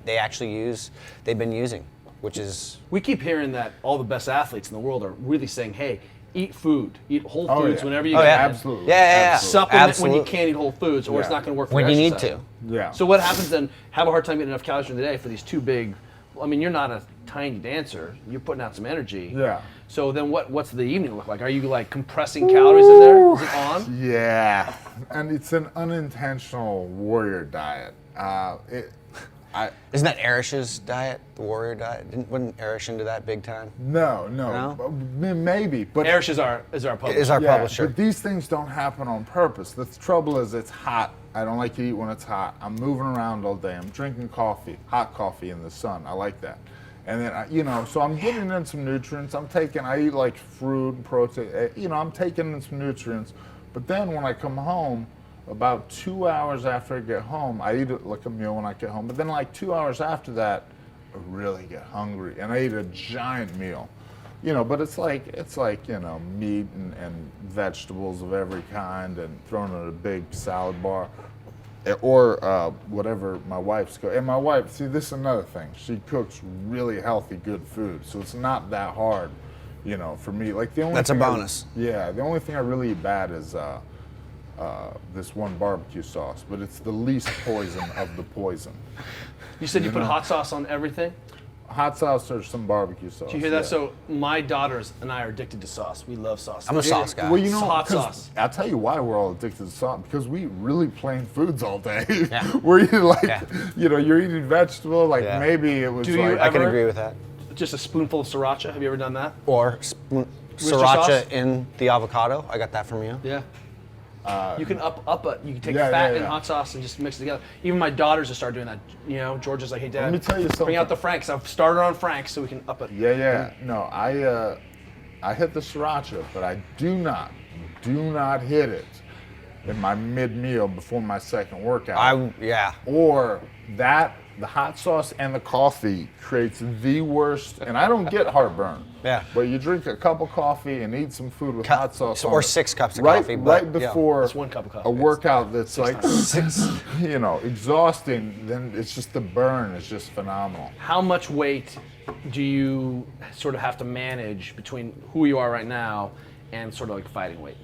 they actually use, they've been using, which is... We keep hearing that all the best athletes in the world are really saying, hey, eat food, eat whole foods whenever you can. Absolutely. Yeah. Supplement when you can't eat whole foods, or it's not going to work for when your you need exercise. to. Yeah. So what happens then? Have a hard time getting enough calories in the day for these 2 big. I mean, you're not a tiny dancer. You're putting out some energy. Yeah. So then, what's the evening look like? Are you like compressing calories in there? Is it on? Yeah, and it's an unintentional warrior diet. Isn't that Erish's diet, the warrior diet? Wasn't Erish into that big time? No, maybe, but Erish is our publisher. Is our publisher. But these things don't happen on purpose. The trouble is it's hot. I don't like to eat when it's hot. I'm moving around all day. I'm drinking coffee, hot coffee in the sun. I like that. And then, so I'm getting in some nutrients. I eat like fruit and protein. I'm taking in some nutrients. But then when I come home, about 2 hours after I get home, I eat like a meal when I get home. But then like 2 hours after that, I really get hungry. And I eat a giant meal. But it's like meat and vegetables of every kind and thrown in a big salad bar. Or whatever my wife's cook. And my wife, see, this is another thing. She cooks really healthy, good food, so it's not that hard, for me. Like the only That's a bonus. The only thing I really eat bad is this one barbecue sauce, but it's the least poison of the poison. You said you put hot sauce on everything? Hot sauce or some barbecue sauce. Do you hear that? So my daughters and I are addicted to sauce. We love sauce. I'm a sauce guy. Well, hot sauce. I'll tell you why we're all addicted to sauce, because we eat really plain foods all day. Yeah. We're eating you're eating vegetable, maybe it was I can agree with that. Just a spoonful of sriracha. Have you ever done that? Or sriracha in the avocado. I got that from you. Yeah. You can you can take fat and hot sauce and just mix it together. Even my daughters have started doing that. Georgia's like, hey, Dad, let me tell you something. Bring out the Franks. I've started on Franks so we can up it. Yeah. No, I hit the sriracha, but I do not hit it in my mid-meal before my second workout. Yeah. Or that, the hot sauce and the coffee creates the worst, and I don't get heartburn. Yeah. But you drink a cup of coffee and eat some food with hot sauce on or it. 6 cups of right, coffee. Right before That's 1 cup of coffee. a workout that's like, exhausting, then it's just the burn is just phenomenal. How much weight do you sort of have to manage between who you are right now and sort of like fighting weight?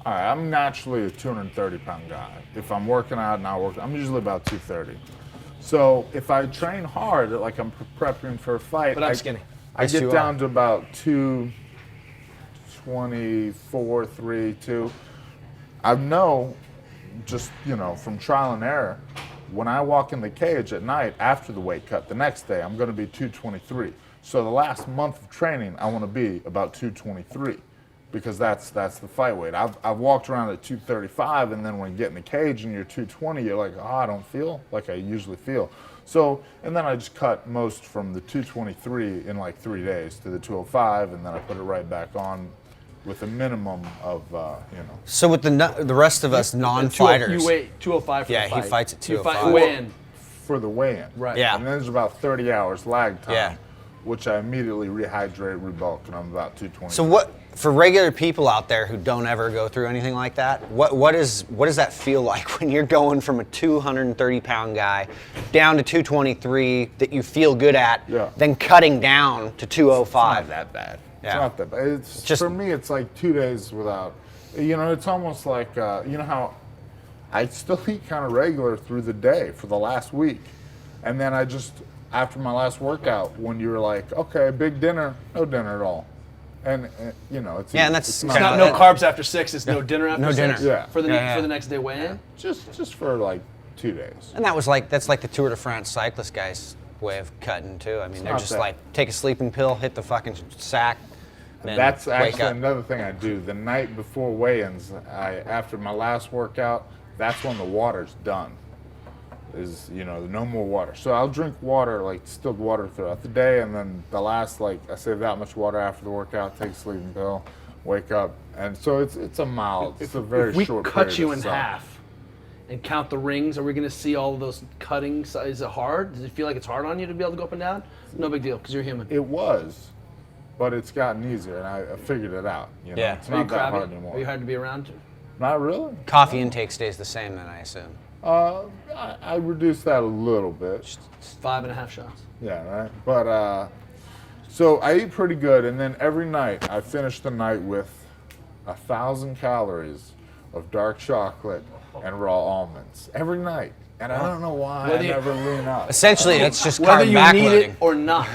All right, I'm naturally a 230-pound guy. If I'm working out and not working, I'm usually about 230. So if I train hard, like I'm prepping for a fight, But I'm skinny. I get down to about 224, 3, 2. I know, just from trial and error, when I walk in the cage at night after the weight cut, the next day I'm going to be 223. So the last month of training, I want to be about 223. Because that's the fight weight. I've walked around at 235, and then when you get in the cage and you're 220, you're like, I don't feel like I usually feel. So, and then I just cut most from the 223 in like 3 days to the 205, and then I put it right back on with a minimum of, So with the rest of us non-fighters. You weigh 205 for the fight. Yeah, he fights at 205. You weigh-in. For the weigh-in. Right. Yeah. And then there's about 30 hours lag time, Yeah. which I immediately rehydrate, rebulk, and I'm about 220. So what, for regular people out there who don't ever go through anything like that, what does that feel like when you're going from a 230-pound guy down to 223 that you feel good at, then cutting down to 205? It's not that bad. Yeah. It's not that bad. It's just, for me, it's like 2 days without, it's almost like, how I still eat kind of regular through the day for the last week. And then I just, after my last workout, when you're like, okay, big dinner, no dinner at all. And it's and that's It's not no carbs after 6. It's no dinner after 6. dinner. Yeah. For the for the next day weigh-in. Just for like 2 days. And that's like the Tour de France cyclist guys' way of cutting too. I mean, they're not just bad. like take a sleeping pill, hit the fucking sack. Then That's wake actually up. another thing I do. The night before weigh-ins, after my last workout, that's when the water's done. No more water. So I'll drink water, like distilled water throughout the day, and then the last, I save that much water after the workout, take a sleeping pill, wake up. And so it's a mild, it's a very If short we period cut you of in sun. half and count the rings, are we going to see all of those cuttings? Is it hard? Does it feel like it's hard on you to be able to go up and down? No big deal, because you're human. It was, but it's gotten easier, and I figured it out. Yeah. It's Are you not that crabby? hard anymore. Are you hard to be around? Not really. Coffee intake stays the same then, I assume. I reduced that a little bit. 5.5 shots. Yeah, right. But so I eat pretty good, and then every night I finish the night with 1,000 calories of dark chocolate and raw almonds every night. And I don't know why I never lean up. Essentially, it's just Whether carb you backloading. need it or not.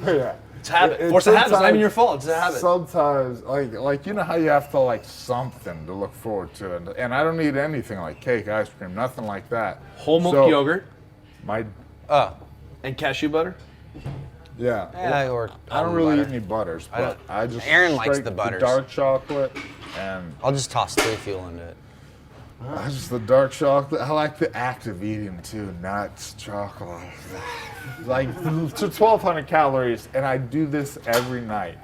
Yeah. It's a habit. Force a habit. It's not even your fault. It's a habit. Sometimes, like how you have to something to look forward to, and I don't eat anything like cake, ice cream, nothing like that. Whole milk So, yogurt My and cashew butter. yeah. Or I don't almond really butter. eat any butters, but I just Aaron likes straight the butters. dark chocolate and I'll just toss 3 fuel into it. just the dark chocolate. I like the active eating too, nuts, chocolate, like to 1,200 calories, and I do this every night.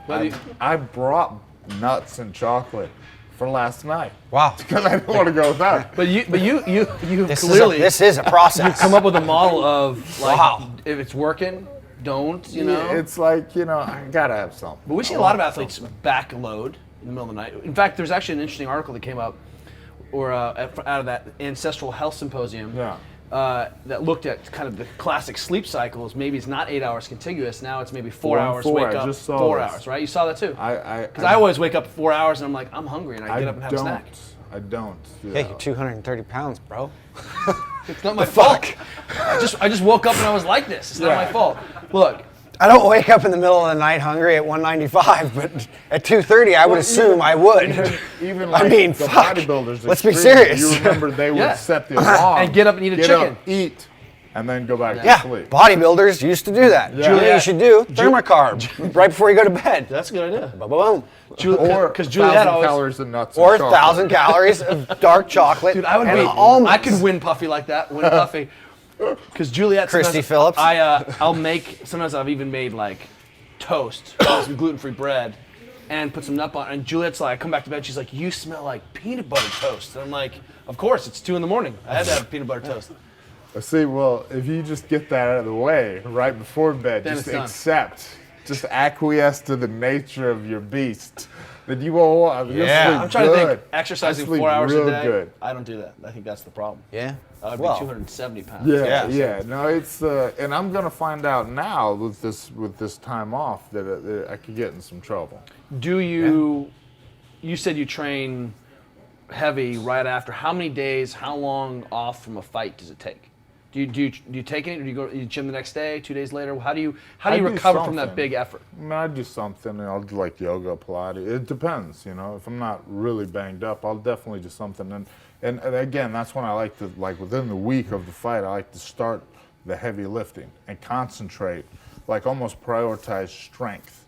I brought nuts and chocolate for last night Wow. because I didn't want to go without it. But you This clearly this is a process. come up with a model of Wow. if it's working, don't Yeah, it's like I gotta have something. But we see a lot of athletes backload in the middle of the night. In fact, there's actually an interesting article that came up, out of that Ancestral Health Symposium, that looked at kind of the classic sleep cycles. Maybe it's not 8 hours contiguous. Now it's maybe 4 hours. 4, Wake I up just saw 4 this. hours, right? You saw that too. Because I always wake up 4 hours and I'm like, I'm hungry, and I get up and have a snack. I don't. Hey, you're 230 pounds, bro. It's not my fault. I just woke up and I was like this. It's not my fault. Look. I don't wake up in the middle of the night hungry at 195, but at 230, I would assume I would. Even I mean, the fuck. bodybuilders. Let's be extreme, serious. You remember they would Yeah. set the alarm And get up and eat a chicken. Eat, and then go back Yeah, to sleep. bodybuilders used to do that. Yeah. Julia, Yeah. you should do thermocarb right before you go to bed. That's a good idea. Boom. Or Because 1,000 Juliet always. calories of nuts. Or and 1,000 chocolate. calories of dark chocolate Dude, I would and be. almonds. I could win Puffy like that. Win Puffy. Because Juliet. Christy sometimes Phillips. I'll make. Sometimes I've even made toast, some gluten-free bread, and put some nut butter. And Juliet's like, I come back to bed. She's like, you smell like peanut butter toast. And I'm like, Of course, it's 2 a.m. I had to have peanut butter toast. See, well, if you just get that out of the way right before bed, Then just it's done. accept, just acquiesce to the nature of your beast, then you will. I'm trying to think. Exercising You'll sleep 4 hours a real day. good. I don't do that. I think that's the problem. Yeah. I'd be Well, 270 pounds. Yeah. No, it's and I'm gonna find out now with this time off that I could get in some trouble. Do you? You said you train heavy right after. How many days? How long off from a fight does it take? Do you take it? Or do you go to the gym the next day? 2 days later? How do you I do recover from that something. big effort? I mean, I do something, and I'll do like yoga, Pilates. It depends, you know. If I'm not really banged up, I'll definitely do something. And again, that's when I like to, like within the week of the fight, I like to start the heavy lifting and concentrate, like almost prioritize strength,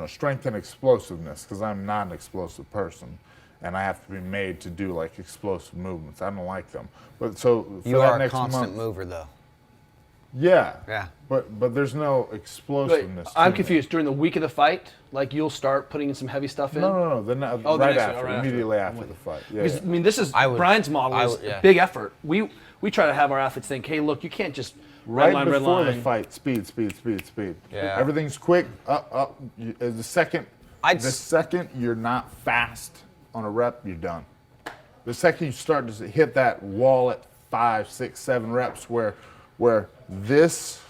strength and explosiveness, because I'm not an explosive person. And I have to be made to do like explosive movements. I don't like them. But so for You that are a next constant month, mover, though. Yeah. Yeah. But there's no Wait, explosiveness. I'm to me. confused. During the week of the fight, like you'll start putting in some heavy stuff in? No. The Oh, the right next after, one, right after. immediately after the fight. Yeah. Because, I mean, this is I would- Brian's model I is would- yeah. big effort. We try to have our athletes think, hey, look, you can't just red Right line. before the fight, speed. Yeah. Everything's quick. Up. The second I'd the s- second you're not fast on a rep, you're done. The second you start to hit that wall at 5, 6, 7 reps, where this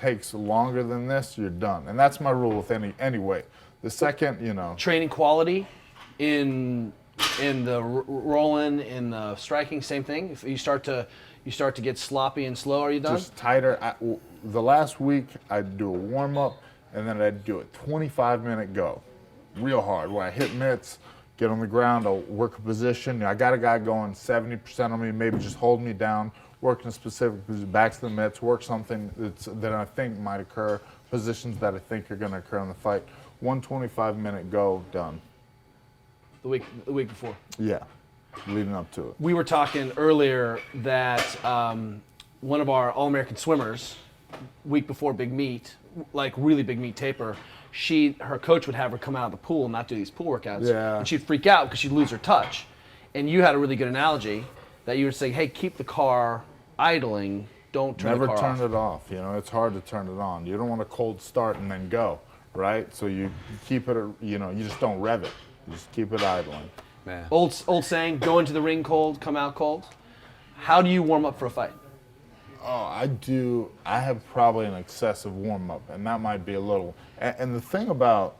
takes longer than this, you're done. And that's my rule with any weight. The second, Training quality in the rolling, in the striking, same thing. If you start to get sloppy and slow, are you done? just tighter. The last week, I'd do a warm up, and then I'd do a 25-minute go, real hard, where I hit mitts, get on the ground, I'll work a position. I got a guy going 70% on me, maybe just hold me down, work in a specific position, back to the mitts, work something that I think might occur, positions that I think are going to occur in the fight. 125-minute go, done. The week before. Yeah, leading up to it. We were talking earlier that one of our All-American swimmers, week before big meet, like really big meet taper, her coach would have her come out of the pool and not do these pool workouts. Yeah. And she'd freak out because she'd lose her touch. And you had a really good analogy that you were saying, hey, keep the car idling, don't turn Never the car turn off. it off. It's hard to turn it on. You don't want a cold start and then go, right? So you keep it, you just don't rev it. You just keep it idling. Man. Old saying, go into the ring cold, come out cold. How do you warm up for a fight? Oh, I have probably an excessive warm-up, and that might be a little. And the thing about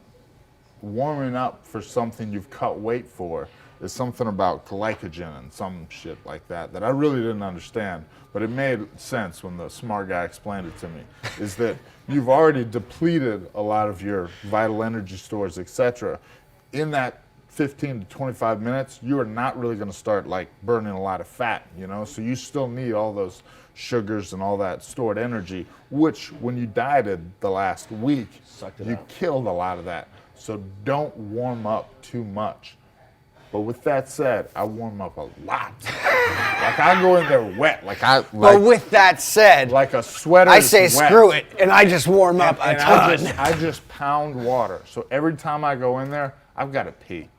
warming up for something you've cut weight for is something about glycogen and some shit like that I really didn't understand, but it made sense when the smart guy explained it to me, is that you've already depleted a lot of your vital energy stores, etc. In that 15 to 25 minutes, you are not really going to start like burning a lot of fat, so you still need all those sugars and all that stored energy, which when you dieted the last week, you killed a lot of that. So don't warm up too much. But with that said, I warm up a lot. Like I go in there wet, But with that said, like a sweater. I say is wet. screw it, and I just warm up a And ton. I just pound water. So every time I go in there, I've got to pee.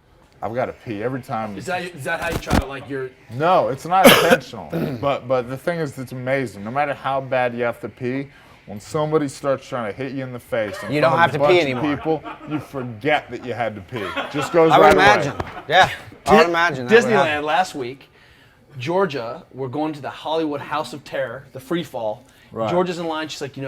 Every time. Is that how you try to like your? No, it's not intentional. but the thing is, it's amazing. No matter how bad you have to pee, when somebody starts trying to hit you in the face, You don't have to pee anymore. People, you forget that you had to pee. Just goes I right would imagine. away. Yeah, I would imagine. that would happen. Disneyland last week, Georgia, we're going to the Hollywood House of Terror, the free fall. Right. Georgia's in line. She's like,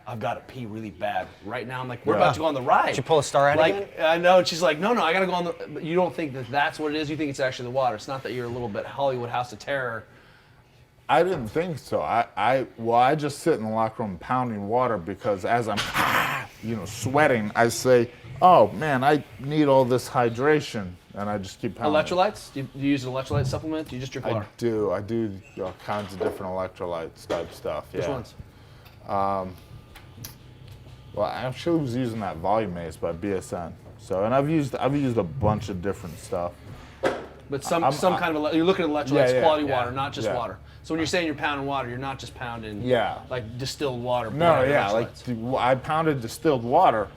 I've got to pee really bad right now. I'm like, we're Yeah. about to go on the ride. Did you pull a Starrett again? I know. And she's like, no, I got to go on the. But you don't think that's what it is. You think it's actually the water. It's not that you're a little bit Hollywood House of Terror. I didn't think so. I just sit in the locker room pounding water because as I'm, sweating, I say, oh man, I need all this hydration, and I just keep pounding. Electrolytes? Do you use an electrolyte supplement? Do you just drink water? I do all kinds of different electrolytes type stuff. Yeah. Which ones? Well, I actually was using that Volume Ace by BSN. So, and I've used a bunch of different stuff. But some kind of you're looking at electrolytes, Yeah, quality yeah, water, not just yeah. water. So when you're saying you're pounding water, you're not just pounding Yeah. like distilled water. No, but yeah, like electrolytes. I pounded distilled water,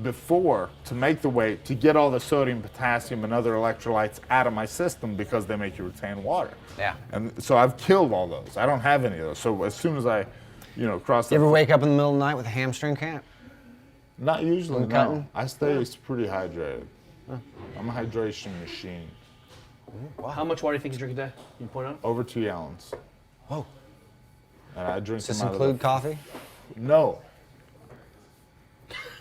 before to make the weight to get all the sodium, potassium, and other electrolytes out of my system because they make you retain water. Yeah. And so I've killed all those. I don't have any of those. So as soon as I, cross that. You ever wake up in the middle of the night with a hamstring cramp? Not usually, When no. cutting? I stay pretty hydrated. I'm a hydration machine. Wow. How much water do you think you drink a day? Can you point out? Over 2 gallons. Whoa. And I drink Does this them out include of coffee? No.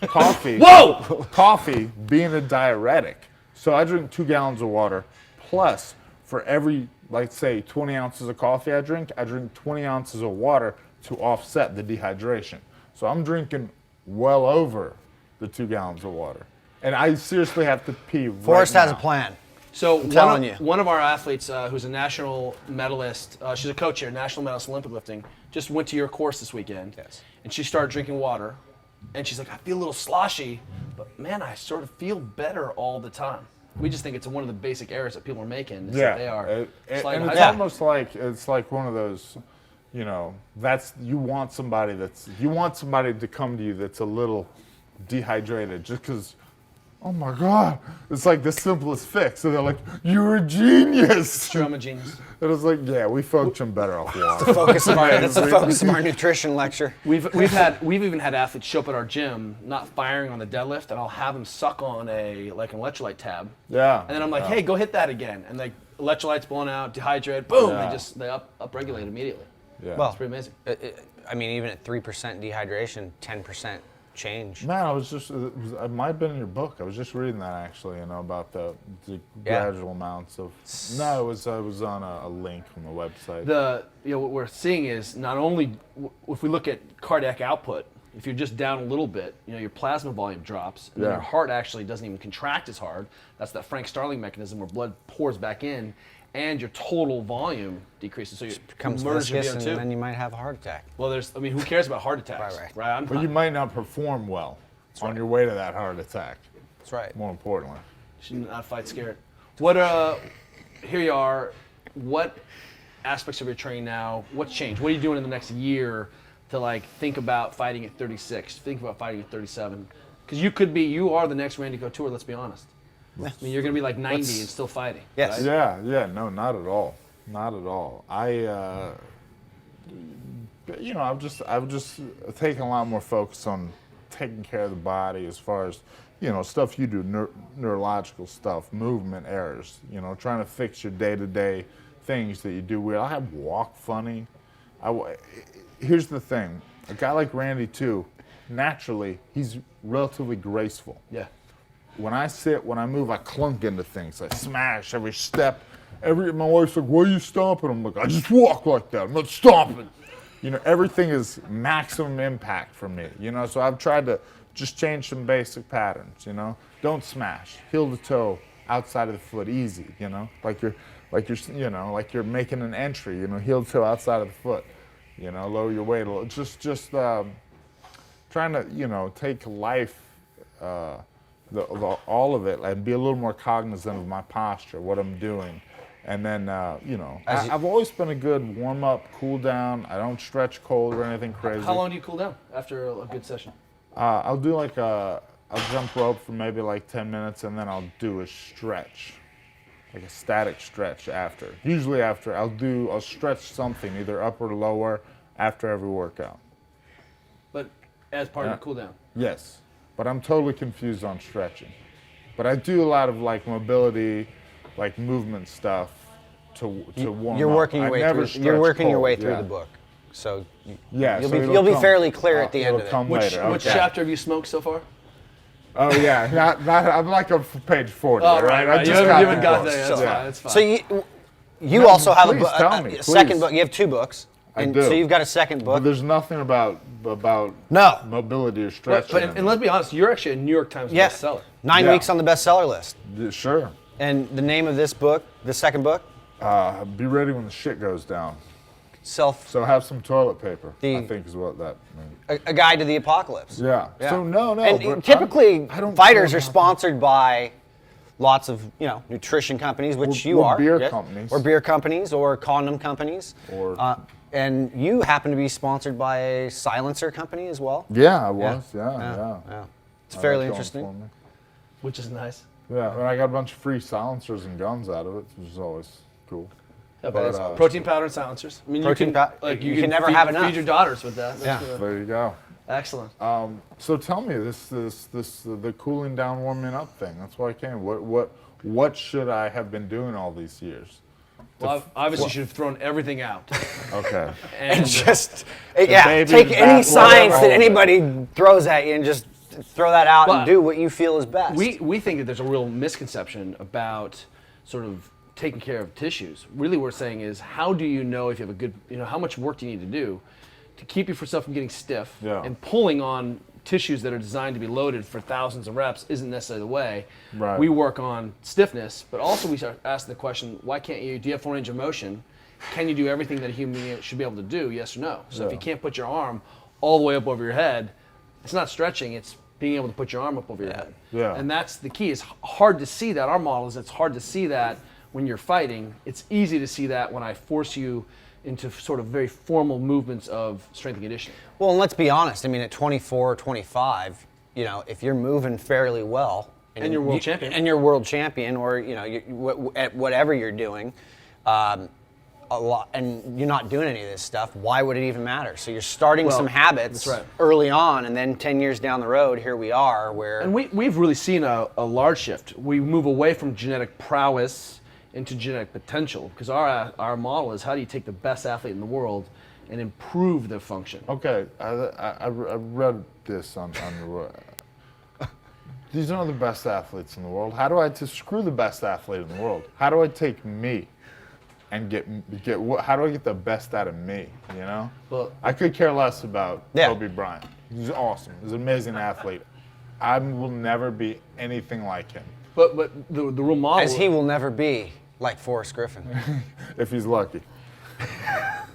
Coffee. Whoa! Coffee being a diuretic. So I drink 2 gallons of water, plus for every, like say, 20 ounces of coffee I drink 20 ounces of water to offset the dehydration. So I'm drinking well over the 2 gallons of water. And I seriously have to pee Forrest right has now. a plan. So telling you. one of our athletes, who's a national medalist, she's a coach here, national medalist in Olympic lifting, just went to your course this weekend. Yes. And she started drinking water. And she's like, I feel a little sloshy, but man, I sort of feel better all the time. We just think it's one of the basic errors that people are making. Is that they are and it's slightly almost like it's like one of those, you want somebody to come to you that's a little dehydrated just because. Oh my God! It's like the simplest fix. So they're like, "You're a genius." True, I'm a genius. It was like, yeah, we function better off water. That's the focus of our nutrition lecture. We've even had athletes show up at our gym not firing on the deadlift, and I'll have them suck on an electrolyte tab. Yeah. And then I'm like, hey, go hit that again, and like electrolytes blown out, dehydrated, boom, Yeah. they upregulate immediately. Yeah. Well, It's pretty amazing. I mean, even at 3% dehydration, 10% change. Man, it might have been in your book. I was just reading that actually, about the gradual amounts of. No, it was on a link on the website. What we're seeing is not only if we look at cardiac output, if you're just down a little bit, your plasma volume drops, and then your heart actually doesn't even contract as hard. That's that Frank Starling mechanism where blood pours back in, and your total volume decreases. So you Becomes merge your viscous, VO2. and then you might have a heart attack. Well, who cares about heart attacks? Right. But you might not perform well on your way to that heart attack. That's right. More importantly. Should not fight scared. Here you are. What aspects of your training now? What's changed? What are you doing in the next year to think about fighting at 36? Think about fighting at 37? Because you are the next Randy Couture. Let's be honest. I mean, you're going to be like 90 and still fighting. Yes. Right? Yeah, no, not at all. Not at all. I've just taken a lot more focus on taking care of the body as far as, stuff you do, neurological stuff, movement errors, trying to fix your day-to-day things that you do weird. I have walk funny. Here's the thing. A guy like Randy, too, naturally, he's relatively graceful. Yeah. When I sit, when I move, I clunk into things. I smash every step. My wife's like, "Why are you stomping?" I'm like, "I just walk like that. I'm not stomping." Everything is maximum impact for me. So I've tried to just change some basic patterns. Don't smash. Heel to toe, outside of the foot, easy. Like you're making an entry. Heel to toe, outside of the foot. Lower your weight a little. Just trying to take life. All of it, and be a little more cognizant of my posture, what I'm doing. And then, I've always been a good warm-up, cool-down. I don't stretch cold or anything crazy. How long do you cool down after a good session? I'll do I'll jump rope for maybe 10 minutes, and then I'll do a stretch, like a static stretch after. Usually after, I'll stretch something, either upper or lower, after every workout. But as part of the cool down? Yes. But I'm totally confused on stretching. But I do a lot of mobility, movement stuff to warm You're up. working your way through. You're working your way through the book, so you'll be fairly clear at the end of it. Which chapter have you smoked so far? Oh yeah, not I'm on page 40. Oh, right. I just haven't got there. That's fine. So you also have a second please. book. You have 2 books. I do. So you've got a second book. But there's nothing about No. mobility or stretching. And let's be honest, you're actually a New York Times bestseller. 9 weeks on the bestseller list. Sure. And the name of this book, the second book? Be ready when the shit goes down. So have some toilet paper, I think is what that means. A guide to the apocalypse. Yeah. So no. And typically, fighters are sponsored by lots of nutrition companies, which you are. Beer companies. Or beer companies, or condom companies. And you happen to be sponsored by a silencer company as well. Yeah, I was. Yeah. It's fairly going interesting. for me. Which is nice. Yeah, and I got a bunch of free silencers and guns out of it, which is always cool. Yeah, But, protein powder and silencers. I mean, You can never have enough. Feed your daughters with that. Yeah. There you go. Excellent. So tell me, the cooling down, warming up thing. That's why I came. What should I have been doing all these years? Well, obviously, you should have thrown everything out. Okay. And just, baby take any bath, science that whatever. anybody throws at you and just throw that out But and do what you feel is best. We think that there's a real misconception about sort of taking care of tissues. Really, what we're saying is, how do you know if you have a good, how much work do you need to do to keep yourself from getting stiff? Yeah. And pulling on tissues that are designed to be loaded for thousands of reps isn't necessarily the way. Right. We work on stiffness, but also we start asking the question, why can't you, do you have full range of motion? Can you do everything that a human being should be able to do, yes or no? So if you can't put your arm all the way up over your head, it's not stretching, it's being able to put your arm up over your head. Yeah. And that's the key. It's hard to see that. Our model is it's hard to see that when you're fighting. It's easy to see that when I force you into sort of very formal movements of strength and conditioning. Well, and let's be honest. I mean, at 24, 25, if you're moving fairly well, And you're world champion. and you're world champion, or at whatever you're doing, a lot, and you're not doing any of this stuff, why would it even matter? So you're starting some habits that's right. early on, and then 10 years down the road, here we are, where And we've really seen a large shift. We move away from genetic prowess into genetic potential, because our model is, how do you take the best athlete in the world and improve their function? Okay, I read this on your. These are the best athletes in the world. How do I screw the best athlete in the world? How do I take me and how do I get the best out of me? Well, I could care less about Kobe Bryant. He's awesome. He's an amazing athlete. I will never be anything like him. But the real model, as he will never be like Forrest Griffin. If he's lucky.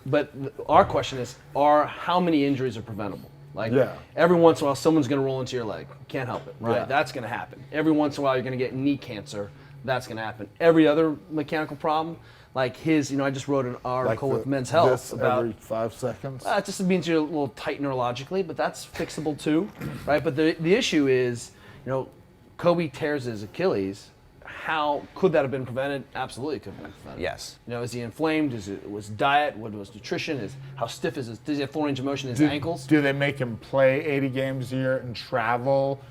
But our question is, how many injuries are preventable? Like, every once in a while, someone's going to roll into your leg. Can't help it, right? Yeah. That's going to happen. Every once in a while, you're going to get knee cancer. That's going to happen. Every other mechanical problem, like his, I just wrote an article with Men's Health about every 5 seconds. it just means you're a little tight neurologically, but that's fixable too, right? But the issue is, Kobe tears his Achilles. How could that have been prevented? Absolutely could have been prevented. Yes. Is he inflamed? Was diet? What was nutrition? How stiff is his? Does he have full range of motion in his ankles? Do they make him play 80 games a year and travel?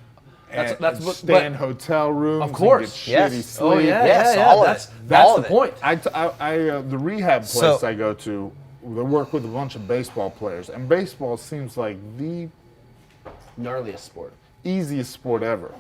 And stay in hotel rooms. Of course. And get shitty sleep? Oh yeah. Yes, yeah. all of That's it. All the of it. point. The rehab place I go to, they work with a bunch of baseball players, and baseball seems like the Gnarliest sport. easiest sport ever.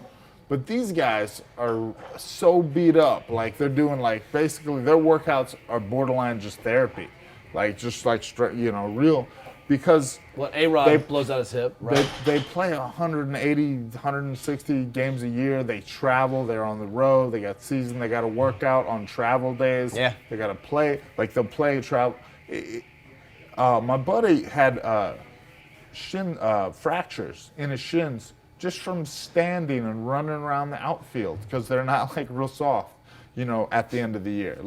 But these guys are so beat up, like they're doing basically their workouts are borderline just therapy, real, because A-Rod blows out his hip, right? they play 180, 160 games a year. They travel. They're on the road. They got season. They got to work out on travel days. Yeah. They got to play. They'll play travel. My buddy had shin fractures in his shins just from standing and running around the outfield because they're not real soft, at the end of the year.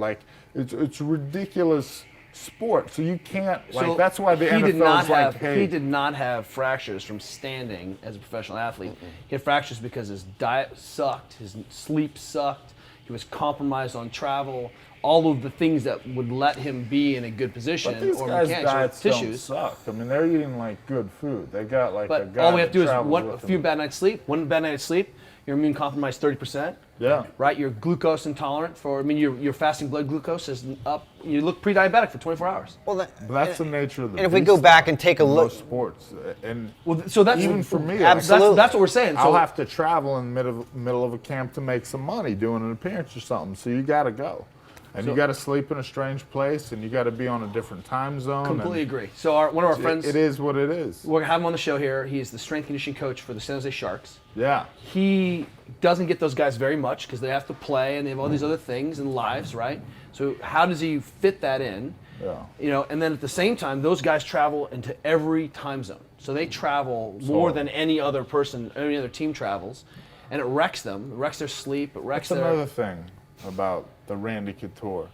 It's a ridiculous sport. So you can't that's why the NFL is hey. He did not have fractures from standing as a professional athlete. He had fractures because his diet sucked, his sleep sucked, he was compromised on travel, all of the things that would let him be in a good position. But these or guys' mechanics or diets tissues. don't suck. I mean, they're eating good food. They got a But guy all we have to do is travels a with few them. bad nights sleep. One bad night of sleep, you're immune compromised 30%. Yeah. Right, you're glucose intolerant your fasting blood glucose is up. You look pre-diabetic for 24 hours. Well, But that's the nature of the and if we beast go back and take a in look, most sports, and So that's even for me, Absolutely. That's what we're saying. I'll So have to travel in the middle of a camp to make some money doing an appearance or something. So you got to go, and you got to sleep in a strange place, and you got to be on a different time zone. completely and agree. So one of our friends, It is what it is. we're gonna have him on the show here. He's the strength conditioning coach for the San Jose Sharks. Yeah. He doesn't get those guys very much because they have to play and they have all these other things and lives, right? So how does he fit that in? Yeah. And then at the same time, those guys travel into every time zone. So they travel more than any other person, any other team travels, and it wrecks them. It wrecks their sleep. It wrecks That's their. another thing about the Randy Couture.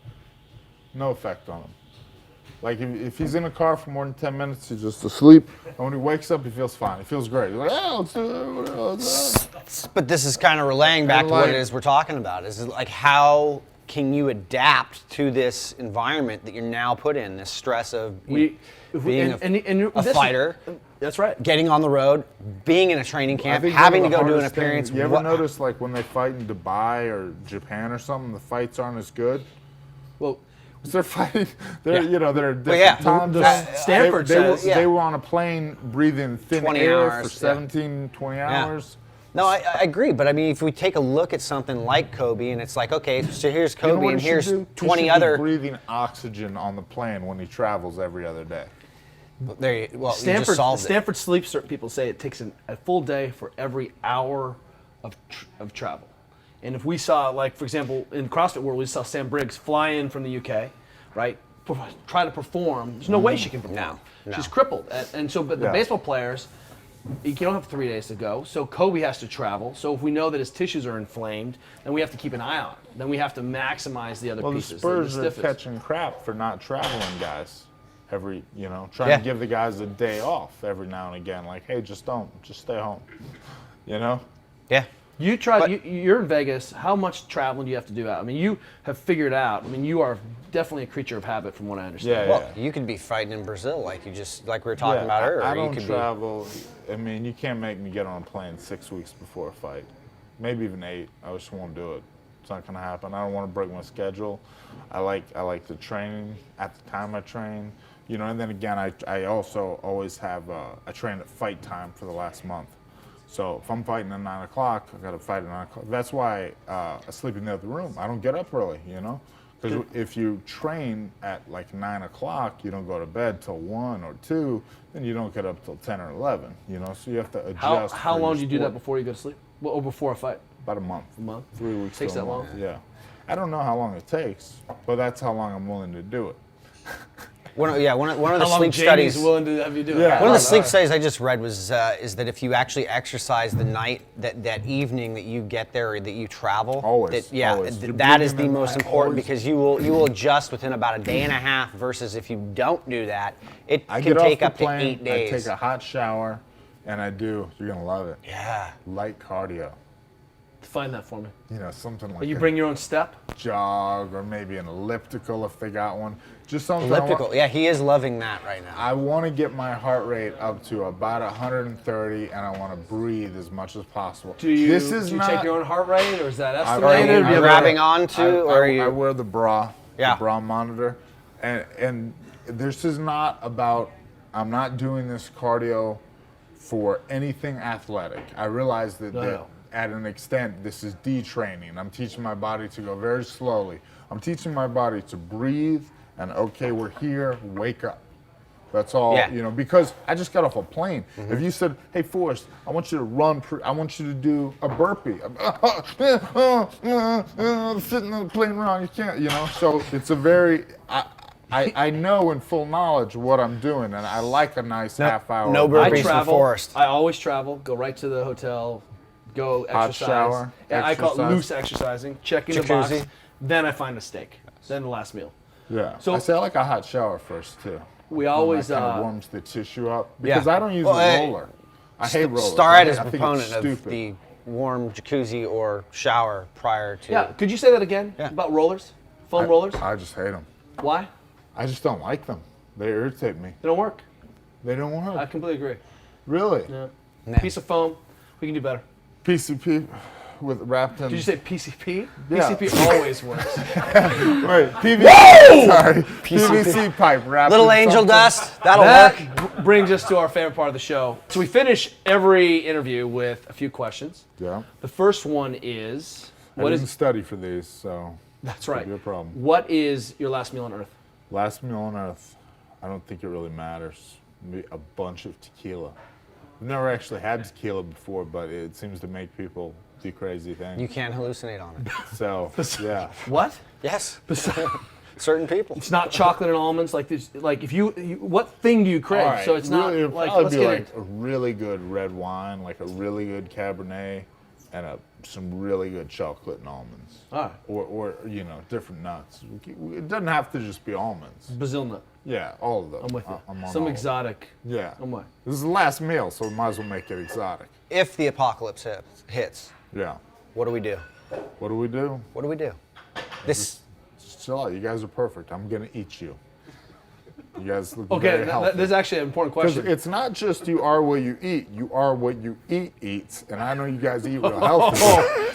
No effect on him. Like if he's in a car for more than 10 minutes, he's just asleep. And when he wakes up, he feels fine. He feels great. He's like, let's do it. But this is kind of relaying back to what it is we're talking about. Is it like how can you adapt to this environment that you're now put in? This stress of being a fighter. That's right. Getting on the road, being in a training camp, having to go do an appearance. You ever notice like when they fight in Dubai or Japan or something, the fights aren't as good? Well, they're fighting. They're they're different times. Stanford says they were on a plane breathing thin air for 17, 20 hours. No, I agree, but I mean, if we take a look at something like Kobe, and it's like, okay, so here's Kobe, and here's 20 other. Breathing oxygen on the plane when he travels every other day. Stanford sleep. Certain people say it takes a full day for every hour of travel. And if we saw, like, for example, in CrossFit World, we saw Sam Briggs fly in from the UK, right? Try to perform. There's no way she can perform. No. She's crippled. And so, but the baseball players, you don't have 3 days to go. So Kobe has to travel. So if we know that his tissues are inflamed, then we have to keep an eye on it. Then we have to maximize the other pieces. Well, the Spurs are catching crap for not traveling, guys. Trying to give the guys a day off every now and again. Like, hey, just stay home. Yeah. You're in Vegas. How much traveling do you have to do out? I mean, you have figured out. I mean, you are definitely a creature of habit, from what I understand. Well, you could be fighting in Brazil, like we were talking about earlier. I don't travel. I mean, you can't make me get on a plane 6 weeks before a fight, maybe even 8. I just won't do it. It's not gonna happen. I don't want to break my schedule. I like the training at the time I train. And then again, I also always have I train at fight time for the last month. So if I'm fighting at 9 o'clock, I got to fight at 9 o'clock. That's why I sleep in the other room. I don't get up early, because if you train at like 9 o'clock, you don't go to bed till 1 or 2, then you don't get up till 10 or 11. So you have to adjust. How long do you do that before you go to sleep? Or before a fight? About a month. 3 weeks. Takes that long? Yeah. I don't know how long it takes, but that's how long I'm willing to do it. One of the How sleep long Jamie's studies. willing to have you do it? Yeah. One of the sleep studies I just read was is that if you actually exercise the night that evening that you get there or that you travel, always. That is the most important because you will adjust within about a day and a half versus if you don't do that, it can take up to 8 days. I take a hot shower, and you're gonna love it. Yeah. Light cardio. Find that for me. Something like. But you bring your own step? Jog or maybe an elliptical if they got one. Just something. Elliptical. Yeah, he is loving that right now. I want to get my heart rate up to about 130, and I want to breathe as much as possible. Do you take your own heart rate, or is that estimated? Are you grabbing onto, or are you? I wear the bra. The bra monitor, and this is not about. I'm not doing this cardio for anything athletic. I realize that. At an extent, this is detraining. I'm teaching my body to go very slowly. I'm teaching my body to breathe and, okay, we're here, wake up. That's all, because I just got off a plane. Mm-hmm. If you said, hey, Forrest, I want you to run, I want you to do a burpee. Sitting on the plane wrong, you can't, So it's a very, I know in full knowledge what I'm doing, and I like a nice half hour. No burpees for Forrest. I always travel, go right to the hotel, go exercise. Hot shower. I call it loose exercising. Check in the box. Then I find a steak. Then the last meal. Yeah. So I like a hot shower first too. We always that kind of warms the tissue up because I don't use a roller. I hate rollers. Starrett is a proponent of the warm jacuzzi or shower prior to. Yeah. Could you say that again about rollers? Foam rollers? I just hate them. Why? I just don't like them. They irritate me. They don't work. They don't work. I completely agree. Really? Yeah. Piece of foam. We can do better. PCP with wrapped in. Did you say PCP? Yeah. PCP always works. Wait, PVC. Sorry, PVC pipe wrapped. Little in angel something. dust. That'll work. That brings us to our favorite part of the show. So we finish every interview with a few questions. Yeah. The first one is, I didn't study for these, so. That's right. Could be a problem. What is your last meal on Earth? Last meal on Earth. I don't think it really matters. Maybe a bunch of tequila. I've never actually had tequila before, but it seems to make people do crazy things. You can't hallucinate on it. So, yeah. What? Yes. Certain people. It's not chocolate and almonds like this. Like if you what thing do you crave? All right. So it's really, not like probably let's be get like it. a really good red wine, like a really good Cabernet, and some really good chocolate and almonds. All right. Or different nuts. It doesn't have to just be almonds. Brazil nut. Yeah, all of them. I'm with you. I'm on Some all of them. exotic. Yeah. I'm with. This is the last meal, so we might as well make it exotic. If the apocalypse hits, Yeah. what do we do? What do we do? What do we do? This. Chill out. You guys are perfect. I'm going to eat you. You guys look Okay, very healthy. this is actually an important Because question. it's not just you are what you eat. You are what you eats. And I know you guys eat real healthy.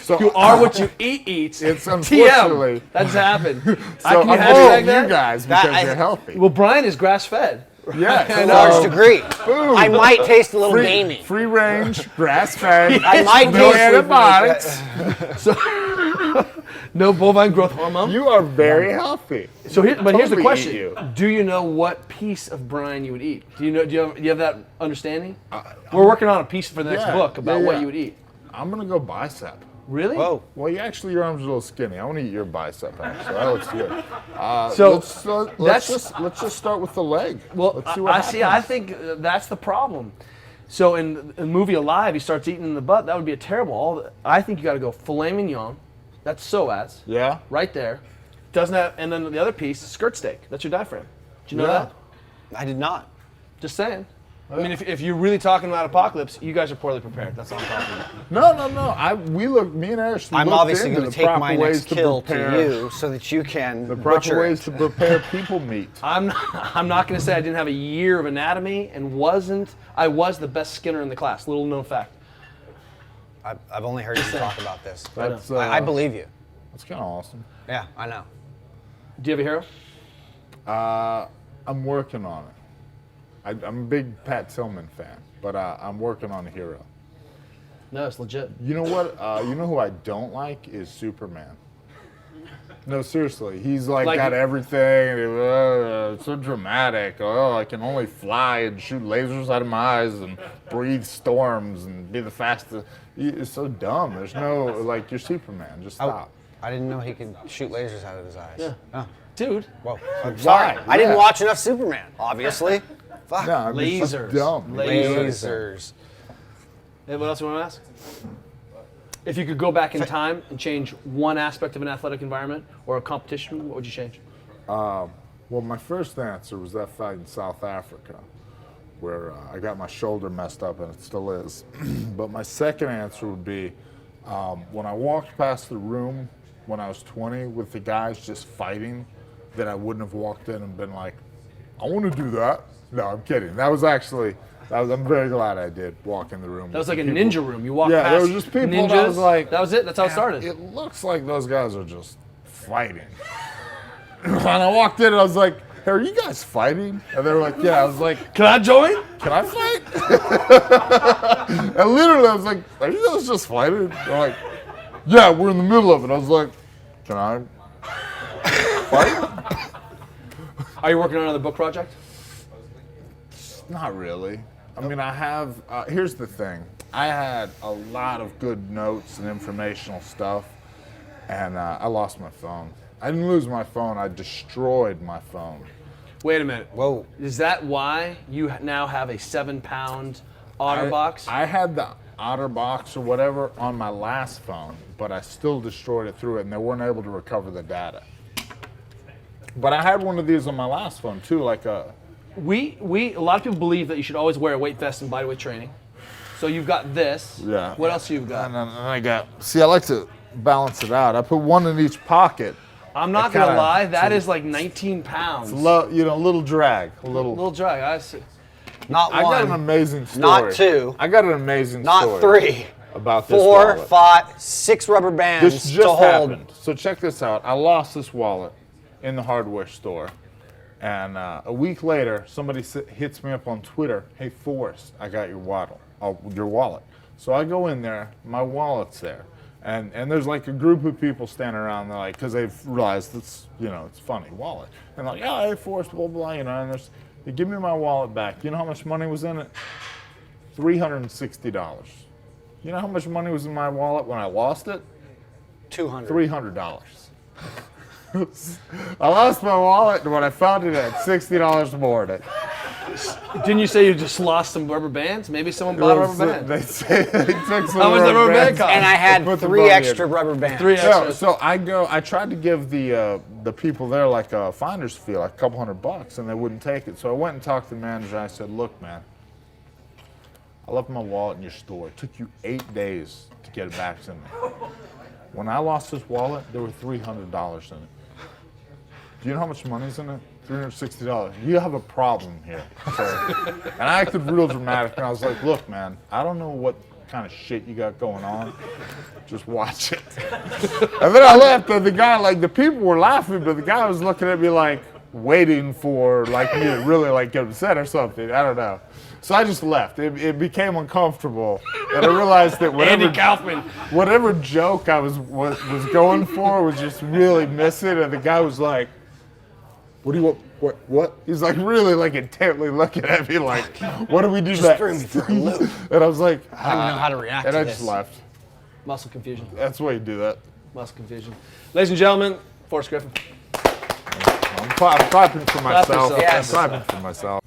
So You are what you eats. It's unfortunately. TM. That just happened. So Can you I'm hashtag eating that? you guys because That- you're healthy. Well, Brian is grass-fed. Yes. To a large degree. Boom. I might taste a little gamey. Free range, grass fed. I might no taste antibiotics. No bovine growth hormone. You are very healthy. So here's the Totally question: eat you. do you know what piece of Brian you would eat? Do you have that understanding? We're working on a piece for the next book about what you would eat. I'm gonna go bicep. Really? Whoa. Well, your arms are a little skinny. I want to eat your bicep, actually. That looks good. So let's just start with the leg. Well, let's see what happens. I think that's the problem. So in the movie Alive, he starts eating in the butt. That would be a terrible. I think you got to go filet mignon. That's psoas. Yeah. Right there. Doesn't have, and then the other piece, skirt steak. That's your diaphragm. Did you know that? I did not. Just saying. I mean, if you're really talking about apocalypse, you guys are poorly prepared. That's all I'm talking about. No. Me and Ashley I'm looked obviously into going the to take proper my ways next kill to prepare- you so that you can The proper butcher ways it. to prepare people meat. I'm not going to say I didn't have a year of anatomy and I was the best skinner in the class. Little known fact. I've only heard you talk about this. That's, I believe you. That's kind of awesome. Yeah, I know. Do you have a hero? I'm working on it. I'm a big Pat Tillman fan, but I'm working on a hero. No, it's legit. You know what? You know who I don't like is Superman. No, seriously. He's got everything. It's so dramatic. Oh, I can only fly and shoot lasers out of my eyes and breathe storms and be the fastest. It's so dumb. There's no, you're Superman. Just stop. I didn't know he could shoot lasers out of his eyes. Yeah. Oh. Dude. Well, I'm sorry. Why? I didn't Yeah. watch enough Superman, obviously. Fuck. No, I mean, it's Lasers. dumb. Lasers. Hey, what else you want to ask? If you could go back in time and change one aspect of an athletic environment or a competition, what would you change? Well, my first answer was that fight in South Africa, where I got my shoulder messed up, and it still is. But my second answer would be when I walked past the room when I was 20 with the guys just fighting, that I wouldn't have walked in and been like, I want to do that. No, I'm kidding. I'm very glad I did walk in the room. That was with like a the people. ninja room. You walked Yeah, past there was just people ninjas. that was like, that was it. That's how it started. It looks like those guys are just fighting. And I walked in and I was like, hey, are you guys fighting? And they were like, yeah. I was like, Can I join? can I fight? And literally I was like, are you guys just fighting? They're like, yeah, we're in the middle of it. I was like, can I fight? Are you working on another book project? Not really. I mean, I have, here's the thing. I had a lot of good notes and informational stuff, and I lost my phone. I didn't lose my phone, I destroyed my phone. Wait a minute. Whoa. Is that why you now have a 7-pound OtterBox? I had the OtterBox or whatever on my last phone, but I still destroyed it through it, and they weren't able to recover the data. But I had one of these on my last phone too, like a... A lot of people believe that you should always wear a weight vest in bodyweight training. So you've got this. Yeah. What else you've got? And I got... See, I like to balance it out. I put one in each pocket. I'm not going to lie, that is like 19 pounds. Little drag. Little drag. I see. Not I one. got an amazing story. Not two. I got an amazing Not story. three. About this 4, wallet. 5, 6 rubber bands This to just hold. happened. So check this out. I lost this wallet in the hardware store. And a week later, somebody hits me up on Twitter. Hey, Forrest, I got your wallet. So I go in there. My wallet's there. And there's like a group of people standing around. They're like, because they've realized it's funny, wallet. And they're like, oh, hey, Forrest, blah, blah, and they give me my wallet back. You know how much money was in it? $360. You know how much money was in my wallet when I lost it? 200. $300. I lost my wallet, and when I found it, it had $60 more in it. Didn't you say you just lost some rubber bands? Maybe someone bought a rubber band. They say they took some How much the rubber band cost? And I had Put the 3 money extra in. rubber bands. 3 extra. So I tried to give the people there like a finder's fee, like a couple $100, and they wouldn't take it. So I went and talked to the manager. And I said, "Look, man, I left my wallet in your store. It took you 8 days to get it back to me. When I lost this wallet, there were $300 in it. Do you know how much money's in it? $360. You have a problem here." So, and I acted real dramatic, and I was like, "Look, man, I don't know what kind of shit you got going on. Just watch it." And then I left, and the guy, like, the people were laughing, but the guy was looking at me like, waiting for, like, me to really, like, get upset or something. I don't know. So I just left. It became uncomfortable, and I realized that whatever joke I was going for was just really missing, and the guy was like, "What do you want? What?" He's like really like intently looking at me like, "What do we do next?" threw me for a loop. And I was like, I don't even know how to react and to I this. just left. Muscle confusion. That's the way you do that. Muscle confusion. Ladies and gentlemen, Forrest Griffin. I'm clapping for myself. yourself. Yes. I'm clapping for myself.